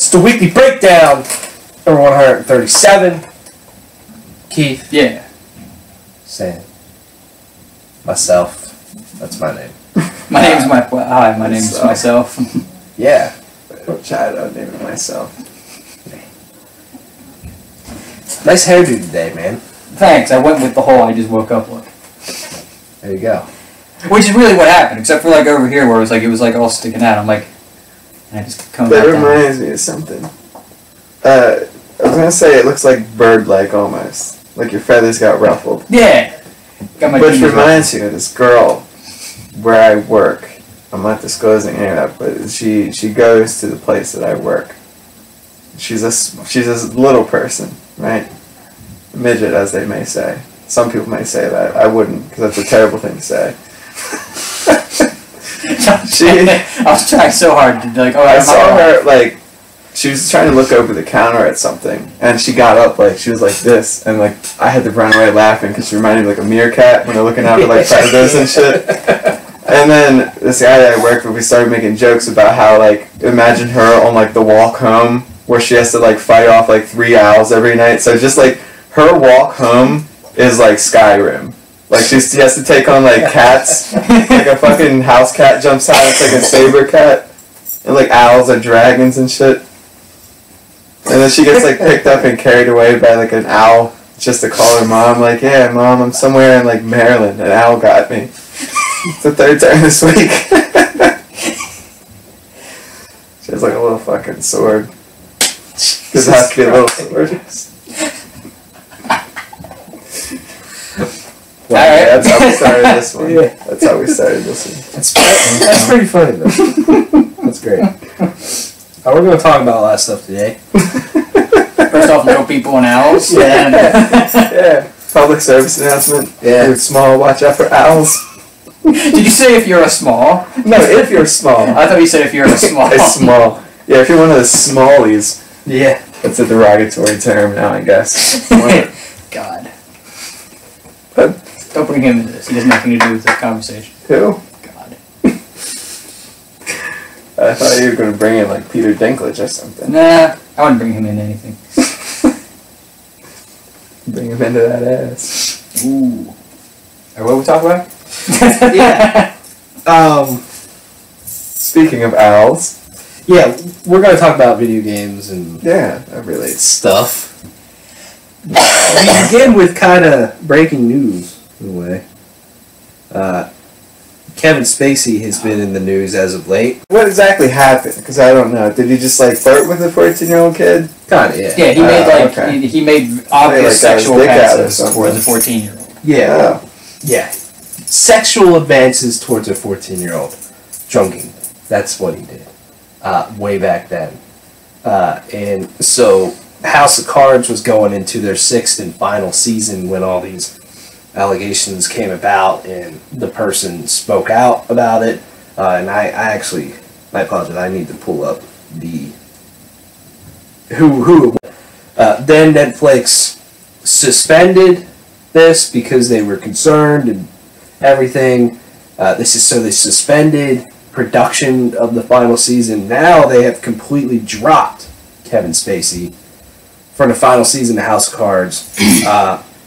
It's the weekly breakdown. Number 137. Keith. Yeah. Sam. Myself. That's my name. My name's my name's myself. Yeah. I'll try to name it myself. Nice hairdo today, man. Thanks. I went with the whole I just woke up look. There you go. Which is really what happened, except for like over here where it was like all sticking out. I'm like, and I just come back That down. reminds me of something. I was gonna say it looks like bird-like almost, like your feathers got ruffled. Yeah. Got my Which fingers reminds me of this girl where I work. I'm not disclosing any of that, but she goes to the place that I work. She's a little person, right? Midget, as they may say. Some people may say that. I wouldn't, because that's a terrible thing to say. I was trying so hard to be like, oh, I saw her, like, she was trying to look over the counter at something, and she got up, like, she was like this, and, like, I had to run away laughing, because she reminded me of, like, a meerkat when they're looking out for, like, predators and shit. And then this guy that I worked with, we started making jokes about how, like, imagine her on, like, the walk home, where she has to, like, fight off, like, 3 owls every night. So just, like, her walk home is, like, Skyrim. Like, she has to take on, like, cats. Like, a fucking house cat jumps out, it's like a saber cat. And, like, owls are dragons and shit. And then she gets, like, picked up and carried away by, like, an owl just to call her mom. Like, yeah, Mom, I'm somewhere in, like, Maryland. An owl got me. It's the third time this week. She has, like, a little fucking sword. Because it has to be a little sword. Well, yeah, that's how we started this one. Yeah. That's how we started this one. That's pretty funny, though. That's great. We're going to talk about a lot of stuff today. First off, little people and owls. Yeah. Yeah. Public service announcement. Yeah. You're small, watch out for owls. Did you say if you're a small? No, if you're small. I thought you said if you're a small. It's small. Yeah, if you're one of the smallies. Yeah. That's a derogatory term now, I guess. God. But don't bring him into this. He has nothing to do with this conversation. Who? God. I thought you were going to bring in, like, Peter Dinklage or something. Nah, I wouldn't bring him into anything. Bring him into that ass. Ooh. Or what we talk about? Yeah. Speaking of owls. Yeah, we're going to talk about video games and Yeah, that relates. stuff. We begin with kind of breaking news, in a way. Kevin Spacey has been in the news as of late. What exactly happened? Because I don't know. Did he just, like, flirt with a 14-year-old kid? Kind of, yeah. Yeah, he made okay. he made obvious like, got his sexual dick out or passes something. towards a 14-year-old. Yeah. Oh. Yeah. Sexual advances towards a 14-year-old. Drunking. That's what he did. Way back then. And so House of Cards was going into their 6th and final season when all these allegations came about and the person spoke out about it. And I apologize, I need to pull up the who then Netflix suspended this because they were concerned and everything. They suspended production of the final season. Now they have completely dropped Kevin Spacey for the final season of House of Cards.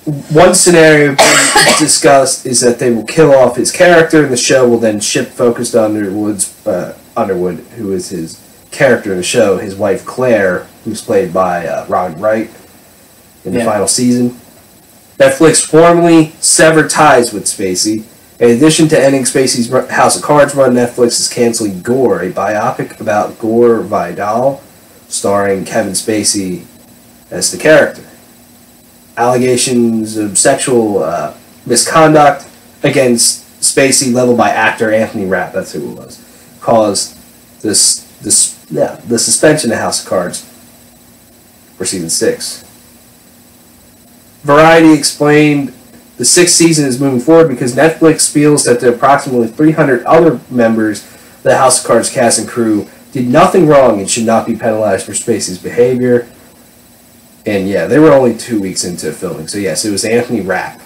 One scenario being discussed is that they will kill off his character and the show will then shift focus to Underwood, who is his character in the show, his wife Claire, who's played by Robin Wright in the final season. Netflix formally severed ties with Spacey. In addition to ending Spacey's House of Cards run, Netflix is canceling Gore, a biopic about Gore Vidal, starring Kevin Spacey as the character. Allegations of sexual misconduct against Spacey leveled by actor Anthony Rapp, that's who it was, caused the suspension of House of Cards for season 6. Variety explained the 6th season is moving forward because Netflix feels that the approximately 300 other members of the House of Cards cast and crew did nothing wrong and should not be penalized for Spacey's behavior. And yeah, they were only 2 weeks into filming. So yes, it was Anthony Rapp.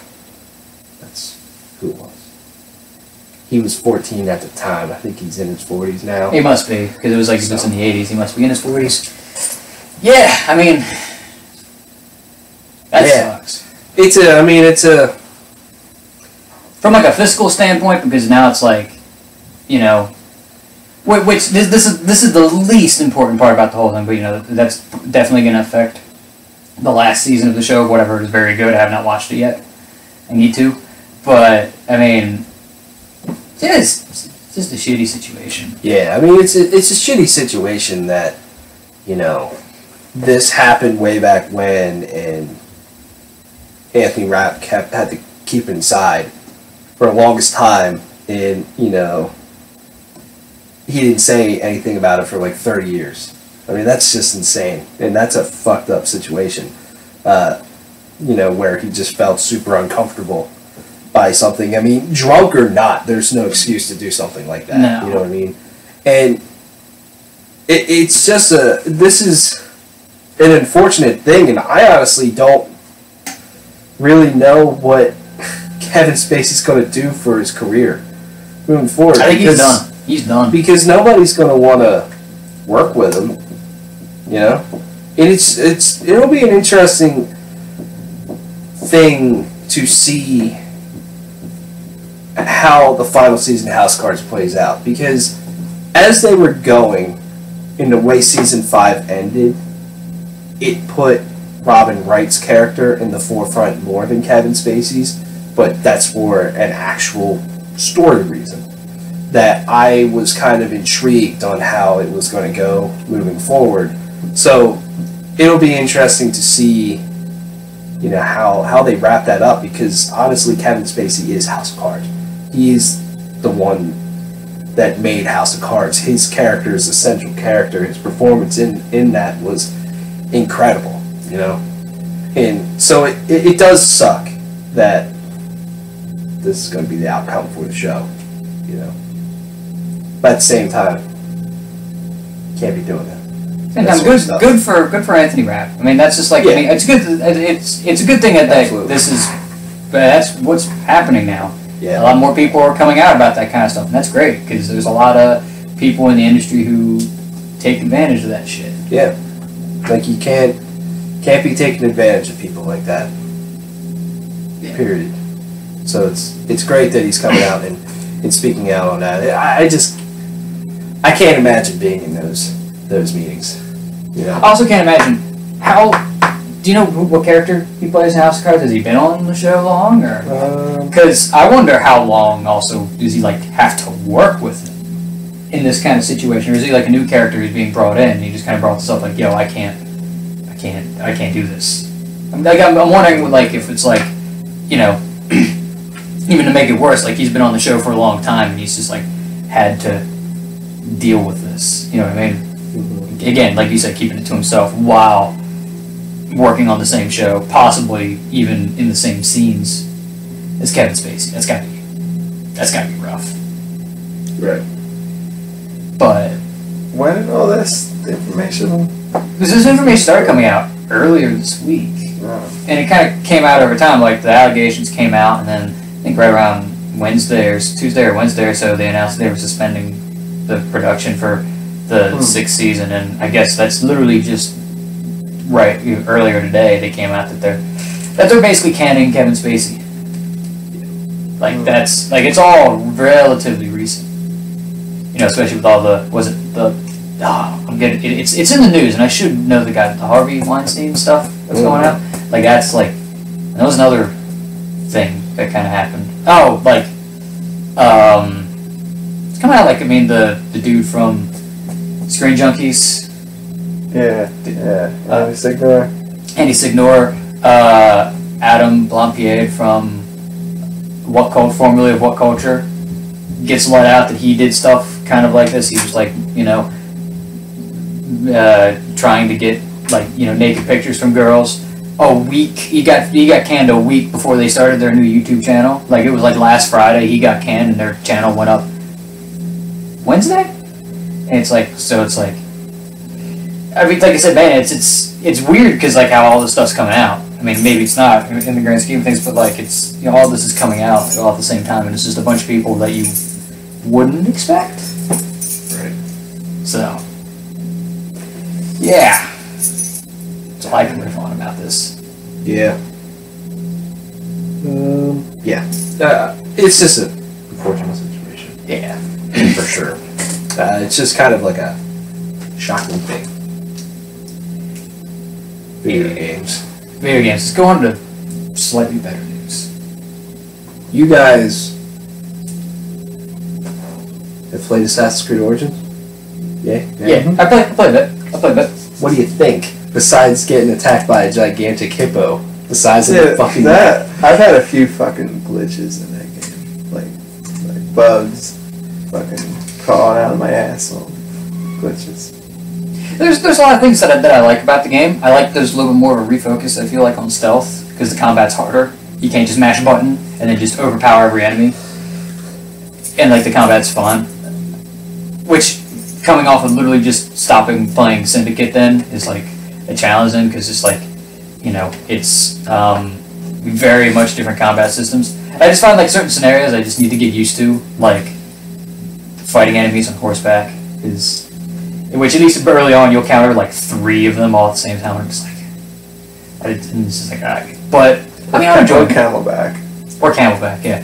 That's who it was. He was 14 at the time. I think he's in his 40s now. He must be, because it was like he was in the 80s. He must be in his 40s. Yeah, I mean, that sucks. It's a from like a fiscal standpoint, because now it's like, you know, which this is the least important part about the whole thing, but you know that's definitely going to affect the last season of the show. Whatever is very good. I have not watched it yet. I need to, but I mean, it's just a shitty situation. Yeah, I mean it's a shitty situation that, you know, this happened way back when, and Anthony Rapp had to keep inside for the longest time, and you know, he didn't say anything about it for like 30 years. I mean, that's just insane, and that's a fucked up situation. You know, where he just felt super uncomfortable by something. I mean, drunk or not, there's no excuse to do something like that. No. You know what I mean? And it's just this is an unfortunate thing, and I honestly don't really know what Kevin Spacey's going to do for his career moving forward. I think he's done. He's done. Because nobody's going to want to work with him, you know? And it'll be an interesting thing to see how the final season of House of Cards plays out, because as they were going in the way season 5 ended, it put Robin Wright's character in the forefront more than Kevin Spacey's, but that's for an actual story reason. That I was kind of intrigued on how it was going to go moving forward. So it'll be interesting to see, you know, how they wrap that up, because honestly Kevin Spacey is House of Cards. He is the one that made House of Cards. His character is a central character. His performance in that was incredible, you know? And so it does suck that this is going to be the outcome for the show, you know? But at the same time, can't be doing that. And good for Anthony Rapp. I mean, that's just like, yeah. I mean, it's good. It's a good thing that this is, but that's what's happening now. Yeah. A lot more people are coming out about that kind of stuff, and that's great, because there's a lot of people in the industry who take advantage of that shit. Yeah. Like you can't be taking advantage of people like that. Yeah. Period. So it's great that he's coming out and speaking out on that. I can't imagine being in those meetings. You know? I also can't imagine do you know what character he plays in House of Cards? Has he been on the show long, or? Because I wonder how long. Also, does he like have to work with him in this kind of situation, or is he like a new character who's being brought in? And he just kind of brought this up, like, yo, I can't do this. I'm wondering, like, if it's like, you know, even to make it worse, like he's been on the show for a long time and he's just like had to deal with this. You know what I mean? Mm-hmm. Again, like you said, keeping it to himself while working on the same show, possibly even in the same scenes as Kevin Spacey. That's gotta be rough. Right. But when did all this information? Because this information started coming out earlier this week, and it kind of came out over time. Like the allegations came out, and then I think right around Tuesday or Wednesday or so, they announced they were suspending the production for the 6th season, and I guess that's literally just right earlier today. They came out that they're basically canning Kevin Spacey. Like that's like it's all relatively recent, you know, especially with all it's in the news, and I should know the guy, the Harvey Weinstein stuff that's going out. Like that's like, that was another thing that kind of happened. Oh, like it's coming out, like, I mean, the dude from Screen Junkies. Yeah. Andy Signor, Adam Blampied from Formula of What Culture gets let out that he did stuff kind of like this. He was like, you know, trying to get, like, you know, naked pictures from girls. A week, he got canned a week before they started their new YouTube channel. Like, it was like last Friday he got canned and their channel went up Wednesday. And it's like, I mean, like I said, man, it's weird because, like, how all this stuff's coming out. I mean, maybe it's not in the grand scheme of things, but like, it's, you know, all this is coming out all at the same time, and it's just a bunch of people that you wouldn't expect. Right. So, yeah. I can riff on about this. Yeah. Yeah. It's just a unfortunate situation. Yeah. For sure. It's just kind of like a shocking thing. Video games. Video games. Let's go on to slightly better news. You guys have played Assassin's Creed Origins? Yeah? Yeah. I played it. What do you think? Besides getting attacked by a gigantic hippo the size of a fucking... I've had a few fucking glitches in that game. Like bugs fucking crawling out of my asshole. Glitches. There's a lot of things that I like about the game. I like there's a little bit more of a refocus, I feel like, on stealth, because the combat's harder. You can't just mash a button and then just overpower every enemy. And, like, the combat's fun. Which, coming off of literally just stopping playing Syndicate then, is, like, a challenge then, because it's, like, you know, it's very much different combat systems. I just find, like, certain scenarios I just need to get used to, like, fighting enemies on horseback is... In which, at least early on, you'll counter, like, 3 of them all at the same time. I'm just like... It's just like, alright. But, I mean, I'm enjoying Camelback. Or Camelback, yeah.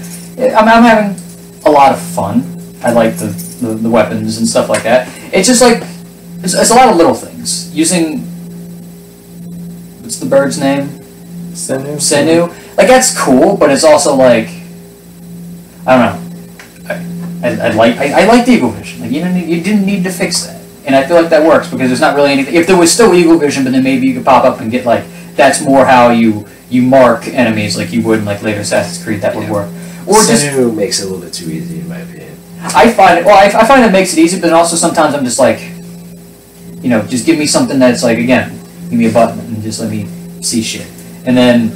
I'm having a lot of fun. I like the weapons and stuff like that. It's just, like... It's a lot of little things. Using... What's the bird's name? Senu. Like, that's cool, but it's also, like... I don't know. I like the Eagle Vision. Like, you didn't need to fix that. And I feel like that works, because there's not really anything... If there was still Eagle Vision, but then maybe you could pop up and get, like... That's more how you mark enemies like you would in, like, later Assassin's Creed. That would work. Or Senu makes it a little bit too easy, in my opinion. I find it makes it easy, but then also sometimes I'm just like... You know, just give me something that's, like, again... Give me a button and just let me see shit. And then...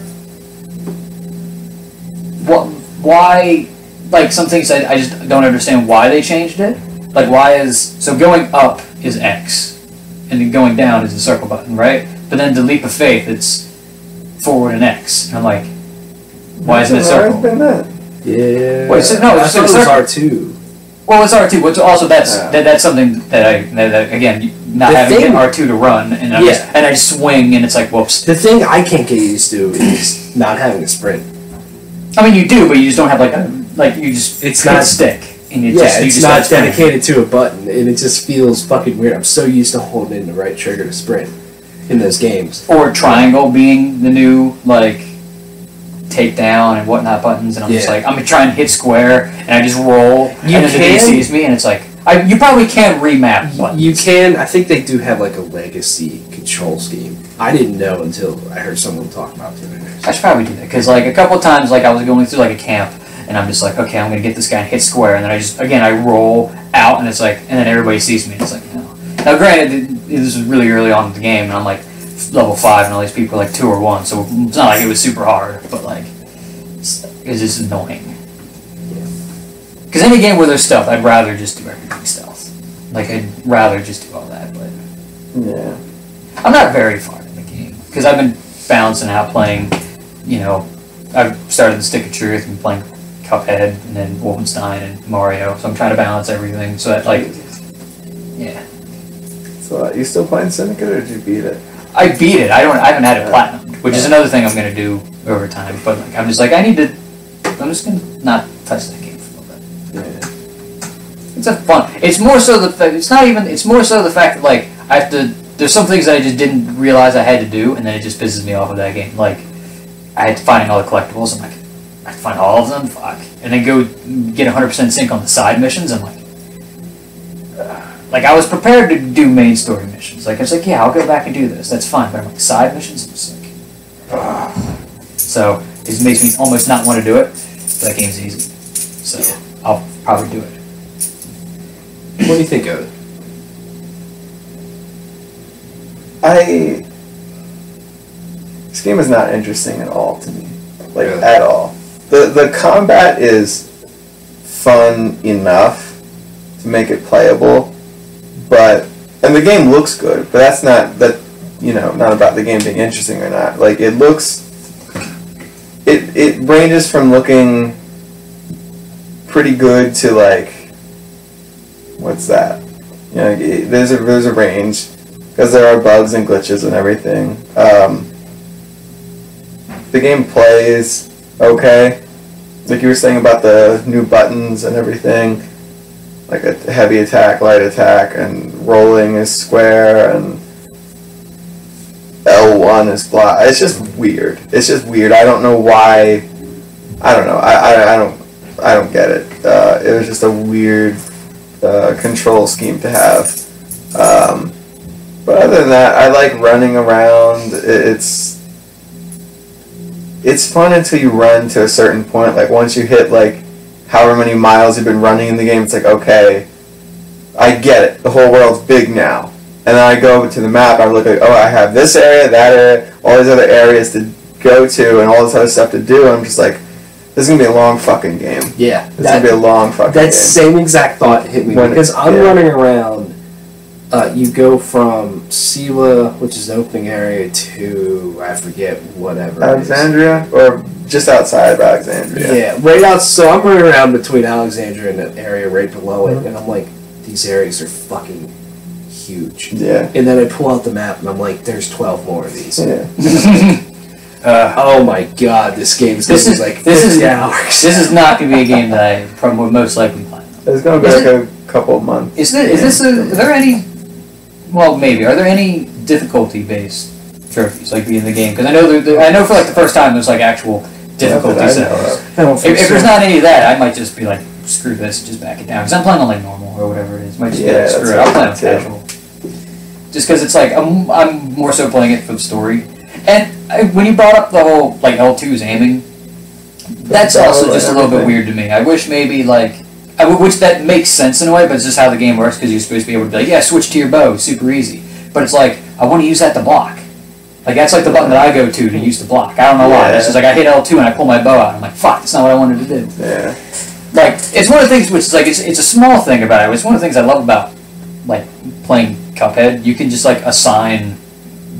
Why... Like, some things I just don't understand why they changed it. Like, why is... So going up is X. And then going down is the circle button, right? But then the leap of faith, it's forward and X. And I'm like, why isn't it circle? Yeah. Wait, so, no, it's it was R2. Well, it's R2, but also that's something that again, not having R2 to run, and I just swing, and it's like, whoops. The thing I can't get used to is not having a sprint. I mean, you do, but you just don't have, it's not a stick. And it's not dedicated to a button, and it just feels fucking weird. I'm so used to holding in the right trigger to sprint in those games. Or triangle being the new, like, takedown and whatnot buttons, and I'm just like, I'm gonna try and hit square, and I just roll, and then the dude sees me, and it's like, you probably can remap buttons. You can. I think they do have, like, a legacy control scheme. I didn't know until I heard someone talk about it. I should probably do that, because, like, a couple of times, like, I was going through, like, a camp, and I'm just like, okay, I'm gonna get this guy and hit square, and then I roll out, and it's like, and then everybody sees me, and it's like, no. Now, granted, this was really early on in the game, and I'm like level 5, and all these people are like 2 or 1, so it's not like it was super hard, but like, it's just annoying. Because any game where there's stealth, I'd rather just do everything stealth. Like, I'd rather just do all that, but yeah, I'm not very far in the game, because I've been balancing out playing, you know, I've started the Stick of Truth and playing Cuphead, and then Wolfenstein and Mario, so I'm trying to balance everything so that, like, yeah. So, you still playing Syndicate, or did you beat it? I beat it. I haven't had it platinumed, which is another thing I'm gonna do over time. But like, I'm just like, I'm just gonna not touch that game for a little bit. Yeah. It's a fun. It's more so the fact. It's more so the fact that, like, I have to. There's some things that I just didn't realize I had to do, and then it just pisses me off of that game. Like, I had to find all the collectibles. I'm like, I have to find all of them. Fuck. And then go get 100% sync on the side missions. I'm like, I was prepared to do main story missions. Like, I was like, yeah, I'll go back and do this. That's fine. But I'm like, side missions? I'm just like, so it just makes me almost not want to do it. But that game's easy. So I'll probably do it. What do you think of it? This game is not interesting at all to me. Like, at all. The combat is fun enough to make it playable. And the game looks good, but that's not about the game being interesting or not. Like, it ranges from looking pretty good to, like, what's that? You know, there's a range. because there are bugs and glitches and everything. The game plays okay. Like you were saying about the new buttons and everything, like a heavy attack, light attack, and rolling is square, and L1 is block. It's just weird. It's just weird. I don't know why. I don't know. I don't get it. It was just a weird control scheme to have. But other than that, I like running around. It's fun until you run to a certain point. Like once you hit like however many miles you've been running in the game, it's like, okay, I get it. The whole world's big now. And then I go to the map, I look like, oh, I have this area, that area, all these other areas to go to, and all this other stuff to do. And I'm just like, this is going to be a long fucking game. Yeah. It's going to be a long fucking game. That same exact thought hit me. Because I'm running around, you go from Siwa, which is the opening area, to, I forget, whatever. Alexandria? Or just outside of Alexandria? Yeah, right out. So I'm running around between Alexandria and the area right below it, and I'm like, these areas are fucking huge. Yeah. And then I pull out the map, and I'm like, there's 12 more of these. Yeah. Oh my god, this game is like 50 hours. This is not going to be a game that I probably would most likely play. It's going to be a couple of months. Is there any... Well, maybe. Are there any difficulty-based trophies like in the game? Because I know for like the first time there's like actual difficulty settings. If there's not any of that, I might just be like, screw this, just back it down. Because I'm playing on like normal or whatever it is. Might just be like, screw it. I'll play on casual. Just because it's like I'm more so playing it for the story. And when you brought up the whole like L2's aiming, that's also just a little bit weird to me. I wish maybe like. Which that makes sense in a way, but it's just how the game works, because you're supposed to be able to be like, yeah, switch to your bow, super easy. But it's like, I want to use that to block. Like, that's like the button that I go to use to block. I don't know why. It's just like, I hit L2 and I pull my bow out. I'm like, fuck, that's not what I wanted to do. Yeah. Like, it's one of the things which is like, it's a small thing about it. It's one of the things I love about, like, playing Cuphead. You can just, like, assign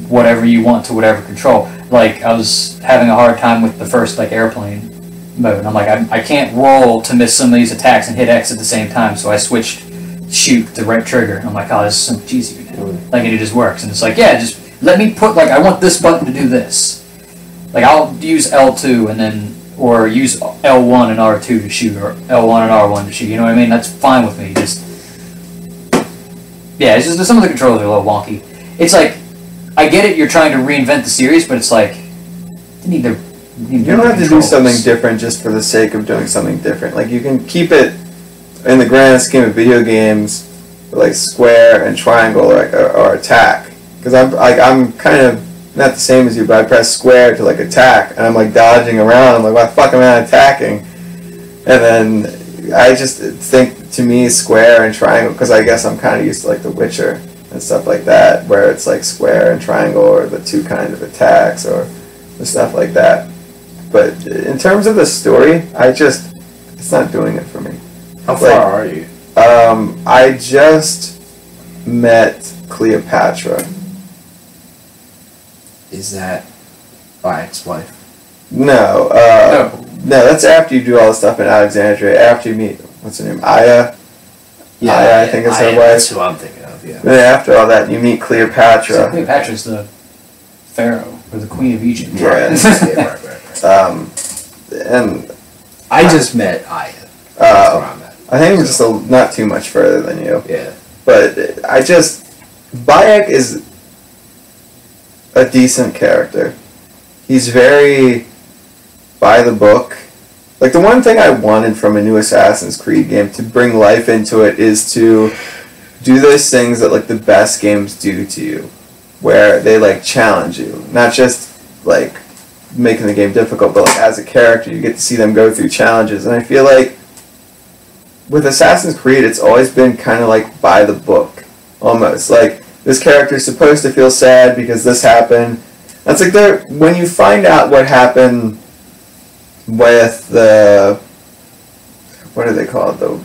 whatever you want to whatever control. Like, I was having a hard time with the first, like, airplane mode. I'm like, I can't roll to miss some of these attacks and hit X at the same time, so I switched shoot to right trigger. And I'm like, oh, this is so much easier now. Like, and it just works. And it's like, yeah, just let me put, like, I want this button to do this. Like, I'll use L2 and then, or use L1 and R2 to shoot, or L1 and R1 to shoot. You know what I mean? That's fine with me. Just, yeah, it's just some of the controls are a little wonky. It's like, I get it, you're trying to reinvent the series, but it's like, you don't have to do something different just for the sake of doing something different. Like, you can keep it in the grand scheme of video games, like square and triangle or attack. Because I'm kind of not the same as you, but I press square to like attack, and I'm like dodging around. I'm like, why the fuck am I attacking? And then I just think, to me, square and triangle, because I guess I'm kind of used to like The Witcher and stuff like that, where it's like square and triangle, or the two kinds of attacks, or the stuff like that. But in terms of the story, it's not doing it for me. How far are you? I just met Cleopatra. Is that Bayek's wife? No, that's after you do all the stuff in Alexandria, after you meet, what's her name, Aya? Yeah, Aya, I think is her wife. That's who I'm thinking of, yeah. Then after all that, you meet Cleopatra. So Cleopatra's the pharaoh, or the queen of Egypt. Yeah. Right. And I just met Aya. I think we're just not too much further than you. Yeah. But Bayek is a decent character. He's very by the book. Like, the one thing I wanted from a new Assassin's Creed game to bring life into it is to do those things that, like, the best games do to you, where they, like, challenge you. Not just, like, making the game difficult, but, like, as a character, you get to see them go through challenges. And I feel like with Assassin's Creed, it's always been kind of, like, by the book, almost. Like, this character's supposed to feel sad because this happened. That's like, when you find out what happened with the, what are they called, the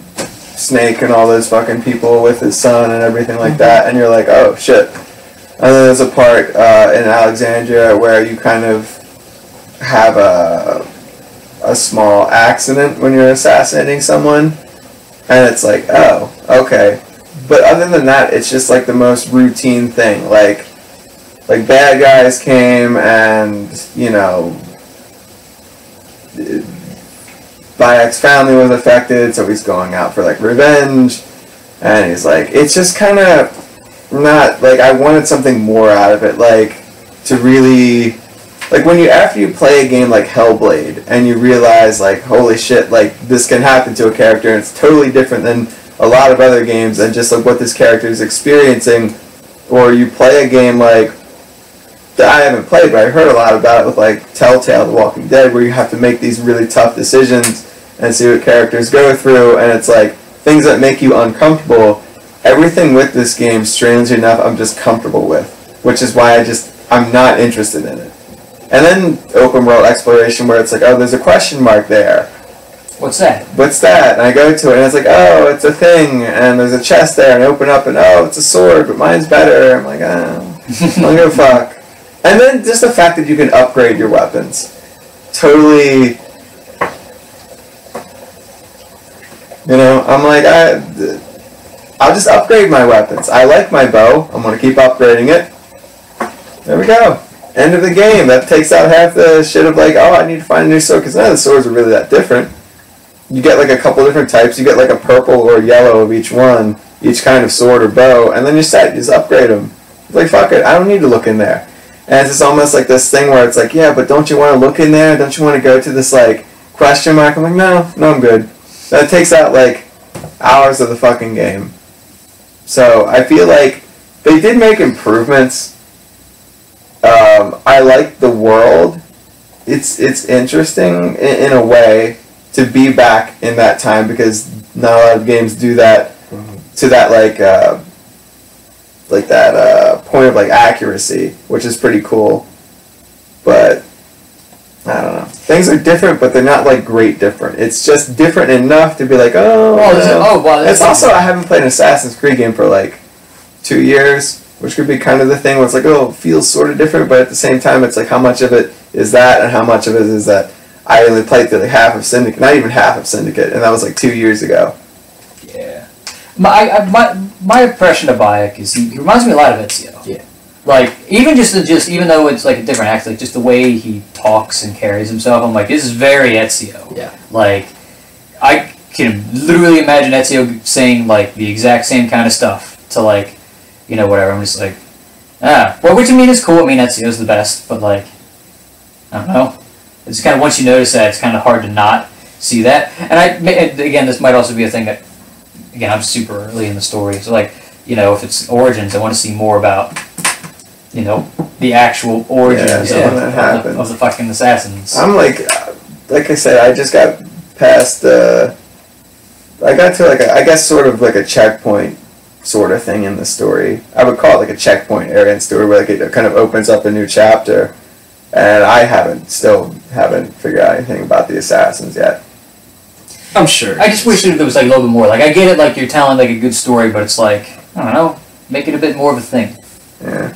Snake and all those fucking people with his son and everything like that, and you're like, oh shit. And then there's a part in Alexandria where you kind of have a small accident when you're assassinating someone, and it's like, oh, okay, but other than that, it's just like the most routine thing. Like bad guys came and, you know, Bayek's family was affected, so he's going out for like revenge, and he's like, it's just kind of not like, I wanted something more out of it, like to really, like when after you play a game like Hellblade and you realize like, holy shit, like this can happen to a character and it's totally different than a lot of other games and just like what this character is experiencing, or you play a game like that I haven't played, but I heard a lot about it with like Telltale, The Walking Dead, where you have to make these really tough decisions and see what characters go through, and it's like things that make you uncomfortable. Everything with this game, strangely enough, I'm just comfortable with, which is why I'm not interested in it. And then open world exploration, where it's like, oh, there's a question mark there. What's that? What's that? And I go to it, and it's like, oh, it's a thing, and there's a chest there, and I open up, and oh, it's a sword, but mine's better. I'm like, oh, I don't give a fuck. And then just the fact that you can upgrade your weapons. Totally, you know, I'm like, I'll just upgrade my weapons. I like my bow. I'm going to keep upgrading it. There we go. End of the game. That takes out half the shit of like, oh, I need to find a new sword, because none of the swords are really that different. You get like a couple different types. You get like a purple or yellow of each one, each kind of sword or bow, and then you're set. You just upgrade them. It's like, fuck it. I don't need to look in there. And it's just almost like this thing where it's like, yeah, but don't you want to look in there? Don't you want to go to this like question mark? I'm like, no, I'm good. That takes out like hours of the fucking game. So I feel like they did make improvements. I like the world. It's interesting in a way to be back in that time, because not a lot of games do that to that like that point of like accuracy, which is pretty cool. But I don't know. Things are different, but they're not like great different. It's just different enough to be like, oh. Well, it's also, I haven't played an Assassin's Creed game for like 2 years, which could be kind of the thing where it's like, oh, it feels sort of different, but at the same time, it's like how much of it is that, and how much of it is that I only played through like half of Syndicate, not even half of Syndicate, and that was like 2 years ago. Yeah. My impression of Bayek is he reminds me a lot of Ezio. Yeah. Like, even even though it's like a different act, like just the way he talks and carries himself, I'm like, this is very Ezio. Yeah. Like, I can literally imagine Ezio saying like the exact same kind of stuff to like, you know, whatever. I'm just like, well, which I mean is cool. I mean, Ezio's the best, but like, I don't know. It's kind of, once you notice that, it's kind of hard to not see that. And again, this might also be a thing that, again, I'm super early in the story, so like, you know, if it's Origins, I want to see more about, you know, the actual origins of the fucking assassins. I'm like I said, I just got past I got to like I guess sort of like a checkpoint sort of thing in the story. I would call it like a checkpoint area in the story where like it kind of opens up a new chapter, and I still haven't figured out anything about the assassins yet. I'm sure. I just wish there was like a little bit more. Like, I get it, like you're telling like a good story, but it's like, I don't know, make it a bit more of a thing. Yeah.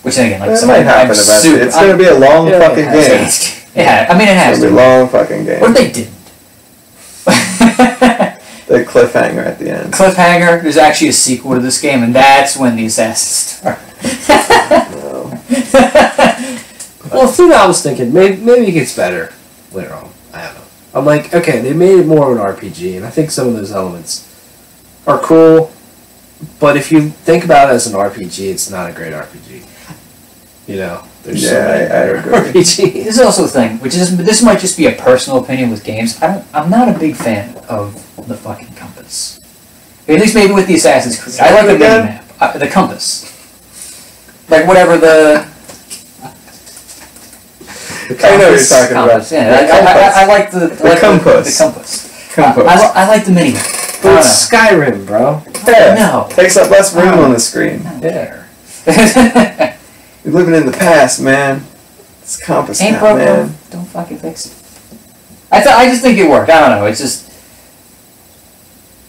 Which then again, like, it might happen eventually. It's going to be a long fucking game. Yeah, I mean, it has to. It's going to be a long fucking game. What if they didn't? The cliffhanger at the end. Cliffhanger, there's actually a sequel to this game, and that's when the assassins start. No. Well, the thing I was thinking, maybe it gets better later on. I don't know. I'm like, okay, they made it more of an RPG, and I think some of those elements are cool, but if you think about it as an RPG, it's not a great RPG. You know, there's so many better RPGs. This is also the thing, which is, this might just be a personal opinion with games. I'm not a big fan of the fucking compass. At least maybe with the Assassin's Creed. I like the mini-map. The compass. Like, whatever the... I know what you're talking compass, about. Yeah, I like the compass. The compass. I like the mini-map. But it's Skyrim, bro. Yeah. No. Takes up less room on the screen. There. You're living in the past, man. It's compass Ain't now, broke, man. don't fucking fix it. I just think it worked. I don't know. It's just...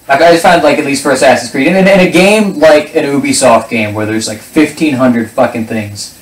I just found, like, at least for Assassin's Creed, in a game like an Ubisoft game where there's like 1,500 fucking things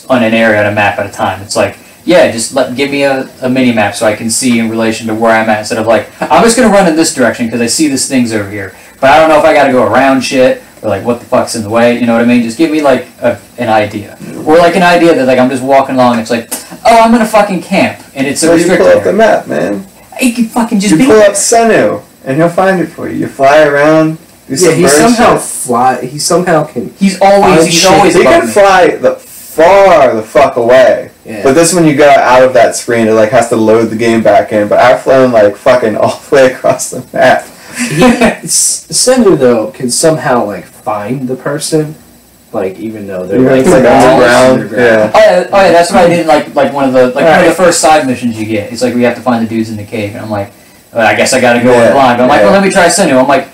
on an area on a map at a time, it's like, yeah, just give me a mini-map so I can see in relation to where I'm at, instead of like, I'm just going to run in this direction because I see these things over here. If but I don't know if I got to go around shit or like what the fuck's in the way. You know what I mean? Just give me like an idea, or like an idea that like I'm just walking along. And it's like, oh, I'm in a fucking camp, and it's a restricted you pull up area. the map, man. You can fucking just You be pull there. up Senu, and he'll find it for you. You fly around. Do some he bird somehow shit. fly. He somehow can. He's always shit. above He can me. fly far the fuck away. Yeah. But this when you go out of that screen, it like has to load the game back in. But I've flown like fucking all the way across the map. Senu though can somehow like find the person, like even though they're Even like, if it's, like, underground, yeah. Oh yeah, that's what I did. Like one of the one of the first side missions you get. It's like we have to find the dudes in the cave, and I'm like, well, I guess I gotta go in blind. But I'm like, well, let me try Senu. I'm like,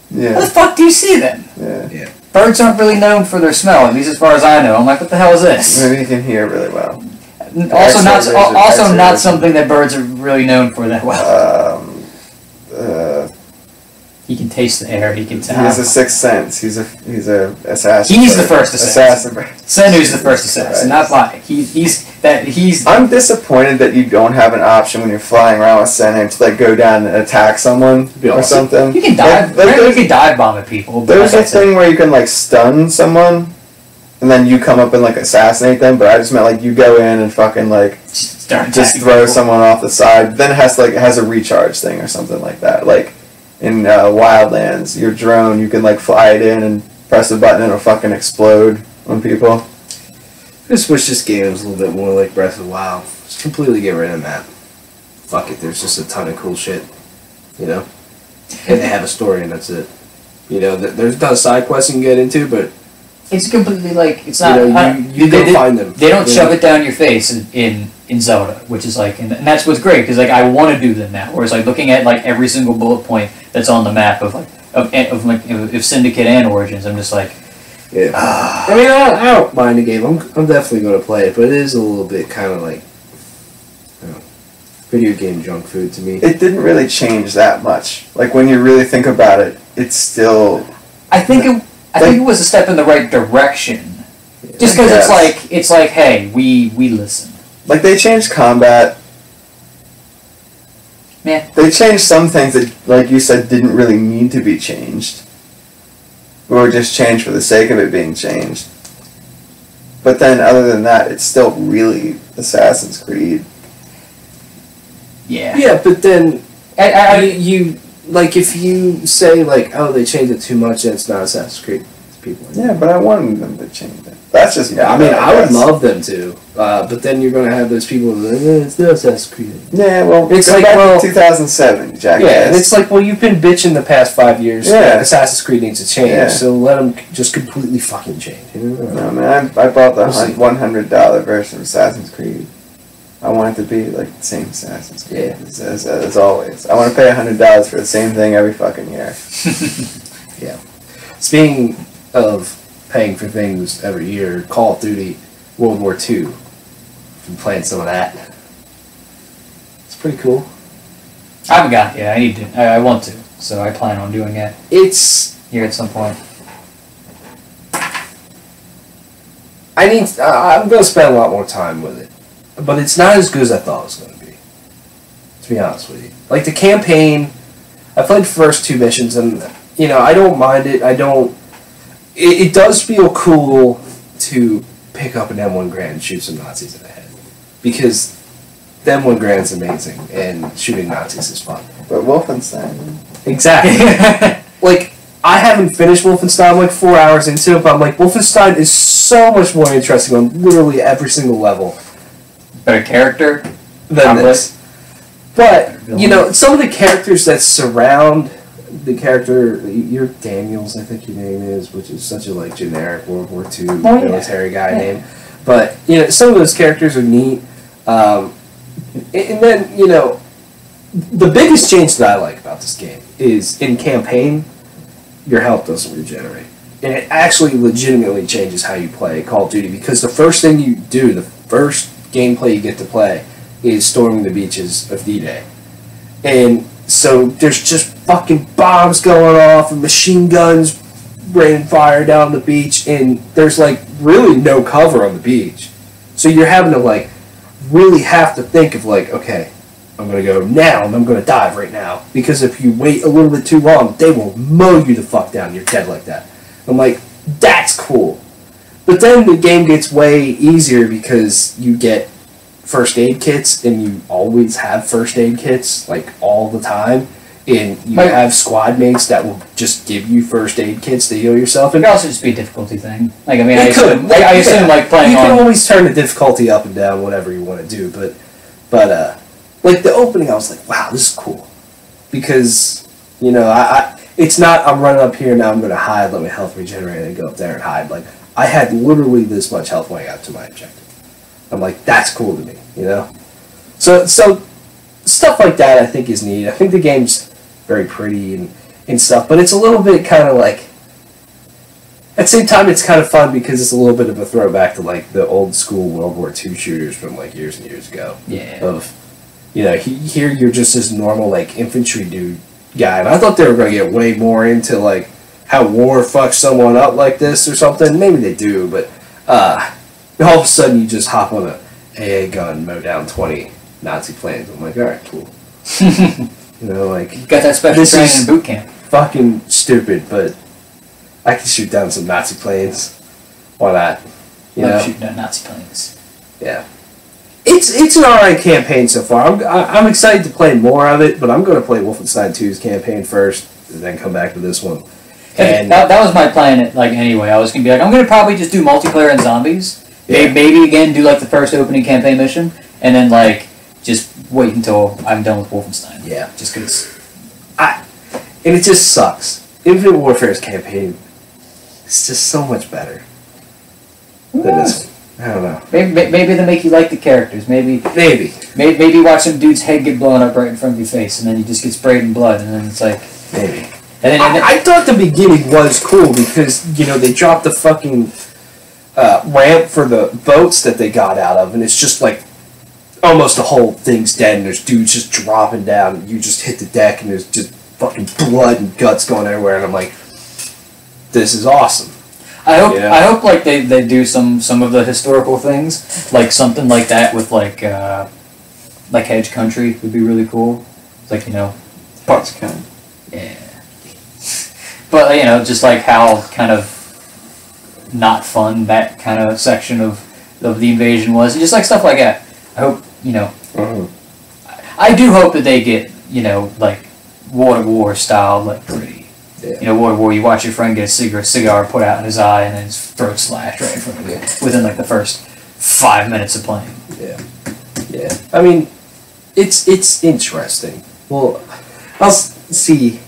what the fuck do you see then? Yeah. Birds aren't really known for their smell, at least as far as I know. I'm like, what the hell is this? Maybe you can hear really well. Also not something that birds are really known for that well. He can taste the air. He can tell. He has a sixth sense. He's a assassin. He's the first assassin. Assassin. Senu's the first assassin, not Mike. He's. I'm disappointed that you don't have an option when you're flying around with Senu to like go down and attack someone or something. You can dive. You can dive bomb at people. There's a thing where you can like stun someone, and then you come up and like assassinate them. But I just meant like you go in and fucking like just throw someone off the side. Then it has a recharge thing or something like that. Like in Wildlands, your drone, you can like fly it in and press a button and it'll fucking explode on people. I just wish this game was a little bit more like Breath of the Wild. Just completely get rid of that. Fuck it, there's just a ton of cool shit, you know? And they have a story and that's it. You know, there's a ton of side quests you can get into, but it's completely like, it's not... you go find them. They don't shove it down your face in Zelda, which is like... And that's what's great, because like I want to do them now. Whereas like looking at like every single bullet point that's on the map of Syndicate and Origins, I'm just like... Yeah. I mean, I don't mind the game. I'm definitely going to play it, but it is a little bit kind of like... video game junk food to me. It didn't really change that much. Like when you really think about it, it's still... I think it was a step in the right direction. Just because it's like, hey, we listen. Like they changed combat. Yeah. They changed some things that, like you said, didn't really need to be changed. Or just changed for the sake of it being changed. But then, other than that, it's still really Assassin's Creed. Yeah. Yeah, but then you like if you say like, oh, they changed it too much, and it's not Assassin's Creed. People. Yeah, but I wanted them to change it. That's just me. I mean, I would love them to, but then you're going to have those people who are like, it's not Assassin's Creed. Yeah, well, it's like, back to 2007, jackass. Yeah, and it's like, well, you've been bitching the past 5 years. Yeah. Assassin's Creed needs to change, yeah. So let them just completely fucking change. No, man, I bought the $100 version of Assassin's Creed. I want it to be like the same Assassin's Creed as always. I want to pay $100 for the same thing every fucking year. Yeah. Speaking of paying for things every year, Call of Duty World War II. Been playing some of that. It's pretty cool. I haven't got it yet. I need to. I want to. So I plan on doing it. It's here at some point. I'm going to spend a lot more time with it. But it's not as good as I thought it was going to be. To be honest with you. Like the campaign, I played the first 2 missions and, you know, I don't mind it. It does feel cool to pick up an M1 Garand and shoot some Nazis in the head. Because the M1 Garand's amazing and shooting Nazis is fun. But Wolfenstein. Exactly. Like, I haven't finished Wolfenstein. I'm like 4 hours into it, but I'm like, Wolfenstein is so much more interesting on literally every single level. Better character than this. But, you know, some of the characters that surround the character, you're Daniels, I think your name is, which is such a like generic World War II military guy name. But, you know, some of those characters are neat. And then, you know, the biggest change that I like about this game is in campaign, your health doesn't regenerate. And it actually legitimately changes how you play Call of Duty because the first thing you do, the first gameplay you get to play is storming the beaches of D-Day. And so there's just fucking bombs going off and machine guns raining fire down the beach and there's like really no cover on the beach. So you're having to like really have to think of like, okay, I'm going to go now, and I'm going to dive right now. Because if you wait a little bit too long, they will mow you the fuck down. You're dead like that. I'm like, that's cool. But then the game gets way easier because you get first aid kits, and you always have first aid kits, like, all the time. And you have squad mates that will just give you first aid kits to heal yourself. It And could also just be a difficulty thing. Like, I mean, I could. assume like, playing you on... can always turn the difficulty up and down, whatever you want to do. But like, the opening, I was like, wow, this is cool. Because, you know, it's not, I'm running up here, now I'm going to hide, let my health regenerate, and go up there and hide. Like, I had literally this much health when I got to my objective. I'm like, that's cool to me, you know? So stuff like that I think is neat. I think the game's very pretty and stuff, but it's a little bit kind of like, at the same time it's kind of fun because it's a little bit of a throwback to like the old school World War II shooters from like years and years ago. Yeah. Of, you know, here you're just this normal like infantry dude guy, and I thought they were going to get way more into like how war fucks someone up like this or something. Maybe they do, but all of a sudden you just hop on a AA gun, mow down 20 Nazi planes. I'm like, all right, cool. You know, like, You got that special training in boot camp. Fucking stupid, but I can shoot down some Nazi planes. Why not? You know? Shooting down Nazi planes. Yeah. It's an alright campaign so far. I'm excited to play more of it, but I'm going to play Wolfenstein 2's campaign first, and then come back to this one. And that was my plan, like, anyway. I was going to be like, I'm going to probably just do multiplayer and zombies. Yeah. Maybe, again, do, like, the first opening campaign mission, and then, like, just wait until I'm done with Wolfenstein. Yeah, just because... And it just sucks. Infinite Warfare's campaign is just so much better than this one. I don't know. Maybe they make you like the characters. Maybe watch some dude's head get blown up right in front of your face, and then you just get sprayed in blood, and then it's like... Maybe. And then, I thought the beginning was cool because, you know, they dropped the fucking ramp for the boats that they got out of, and it's just like almost the whole thing's dead, and there's dudes just dropping down, and you just hit the deck, and there's just fucking blood and guts going everywhere, and I'm like, this is awesome. I hope like they do some of the historical things, like something like that with like Hedge Country would be really cool. It's like, you know, Parts kind. Yeah. But, you know, just like how kind of not fun that kind of section of the invasion was, just like stuff like that. I hope, you know, I do hope that they get, you know, like War to War style, like pretty. Yeah. You know, War to War, you watch your friend get a cigar put out in his eye and then his throat slashed right in front of you within like the first 5 minutes of playing. Yeah. Yeah. I mean, it's interesting. Well, I'll see.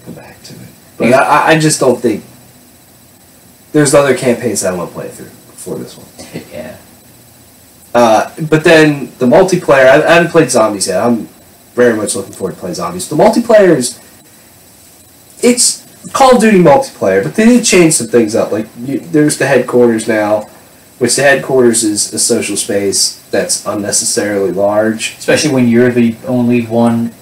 Go back to it. But I just don't think there's other campaigns that I want to play through before this one. Yeah. But then the multiplayer, I haven't played Zombies yet. I'm very much looking forward to playing Zombies. The multiplayer it's Call of Duty multiplayer, but they did change some things up. Like, there's the headquarters now, which the headquarters is a social space that's unnecessarily large. Especially when you're the only one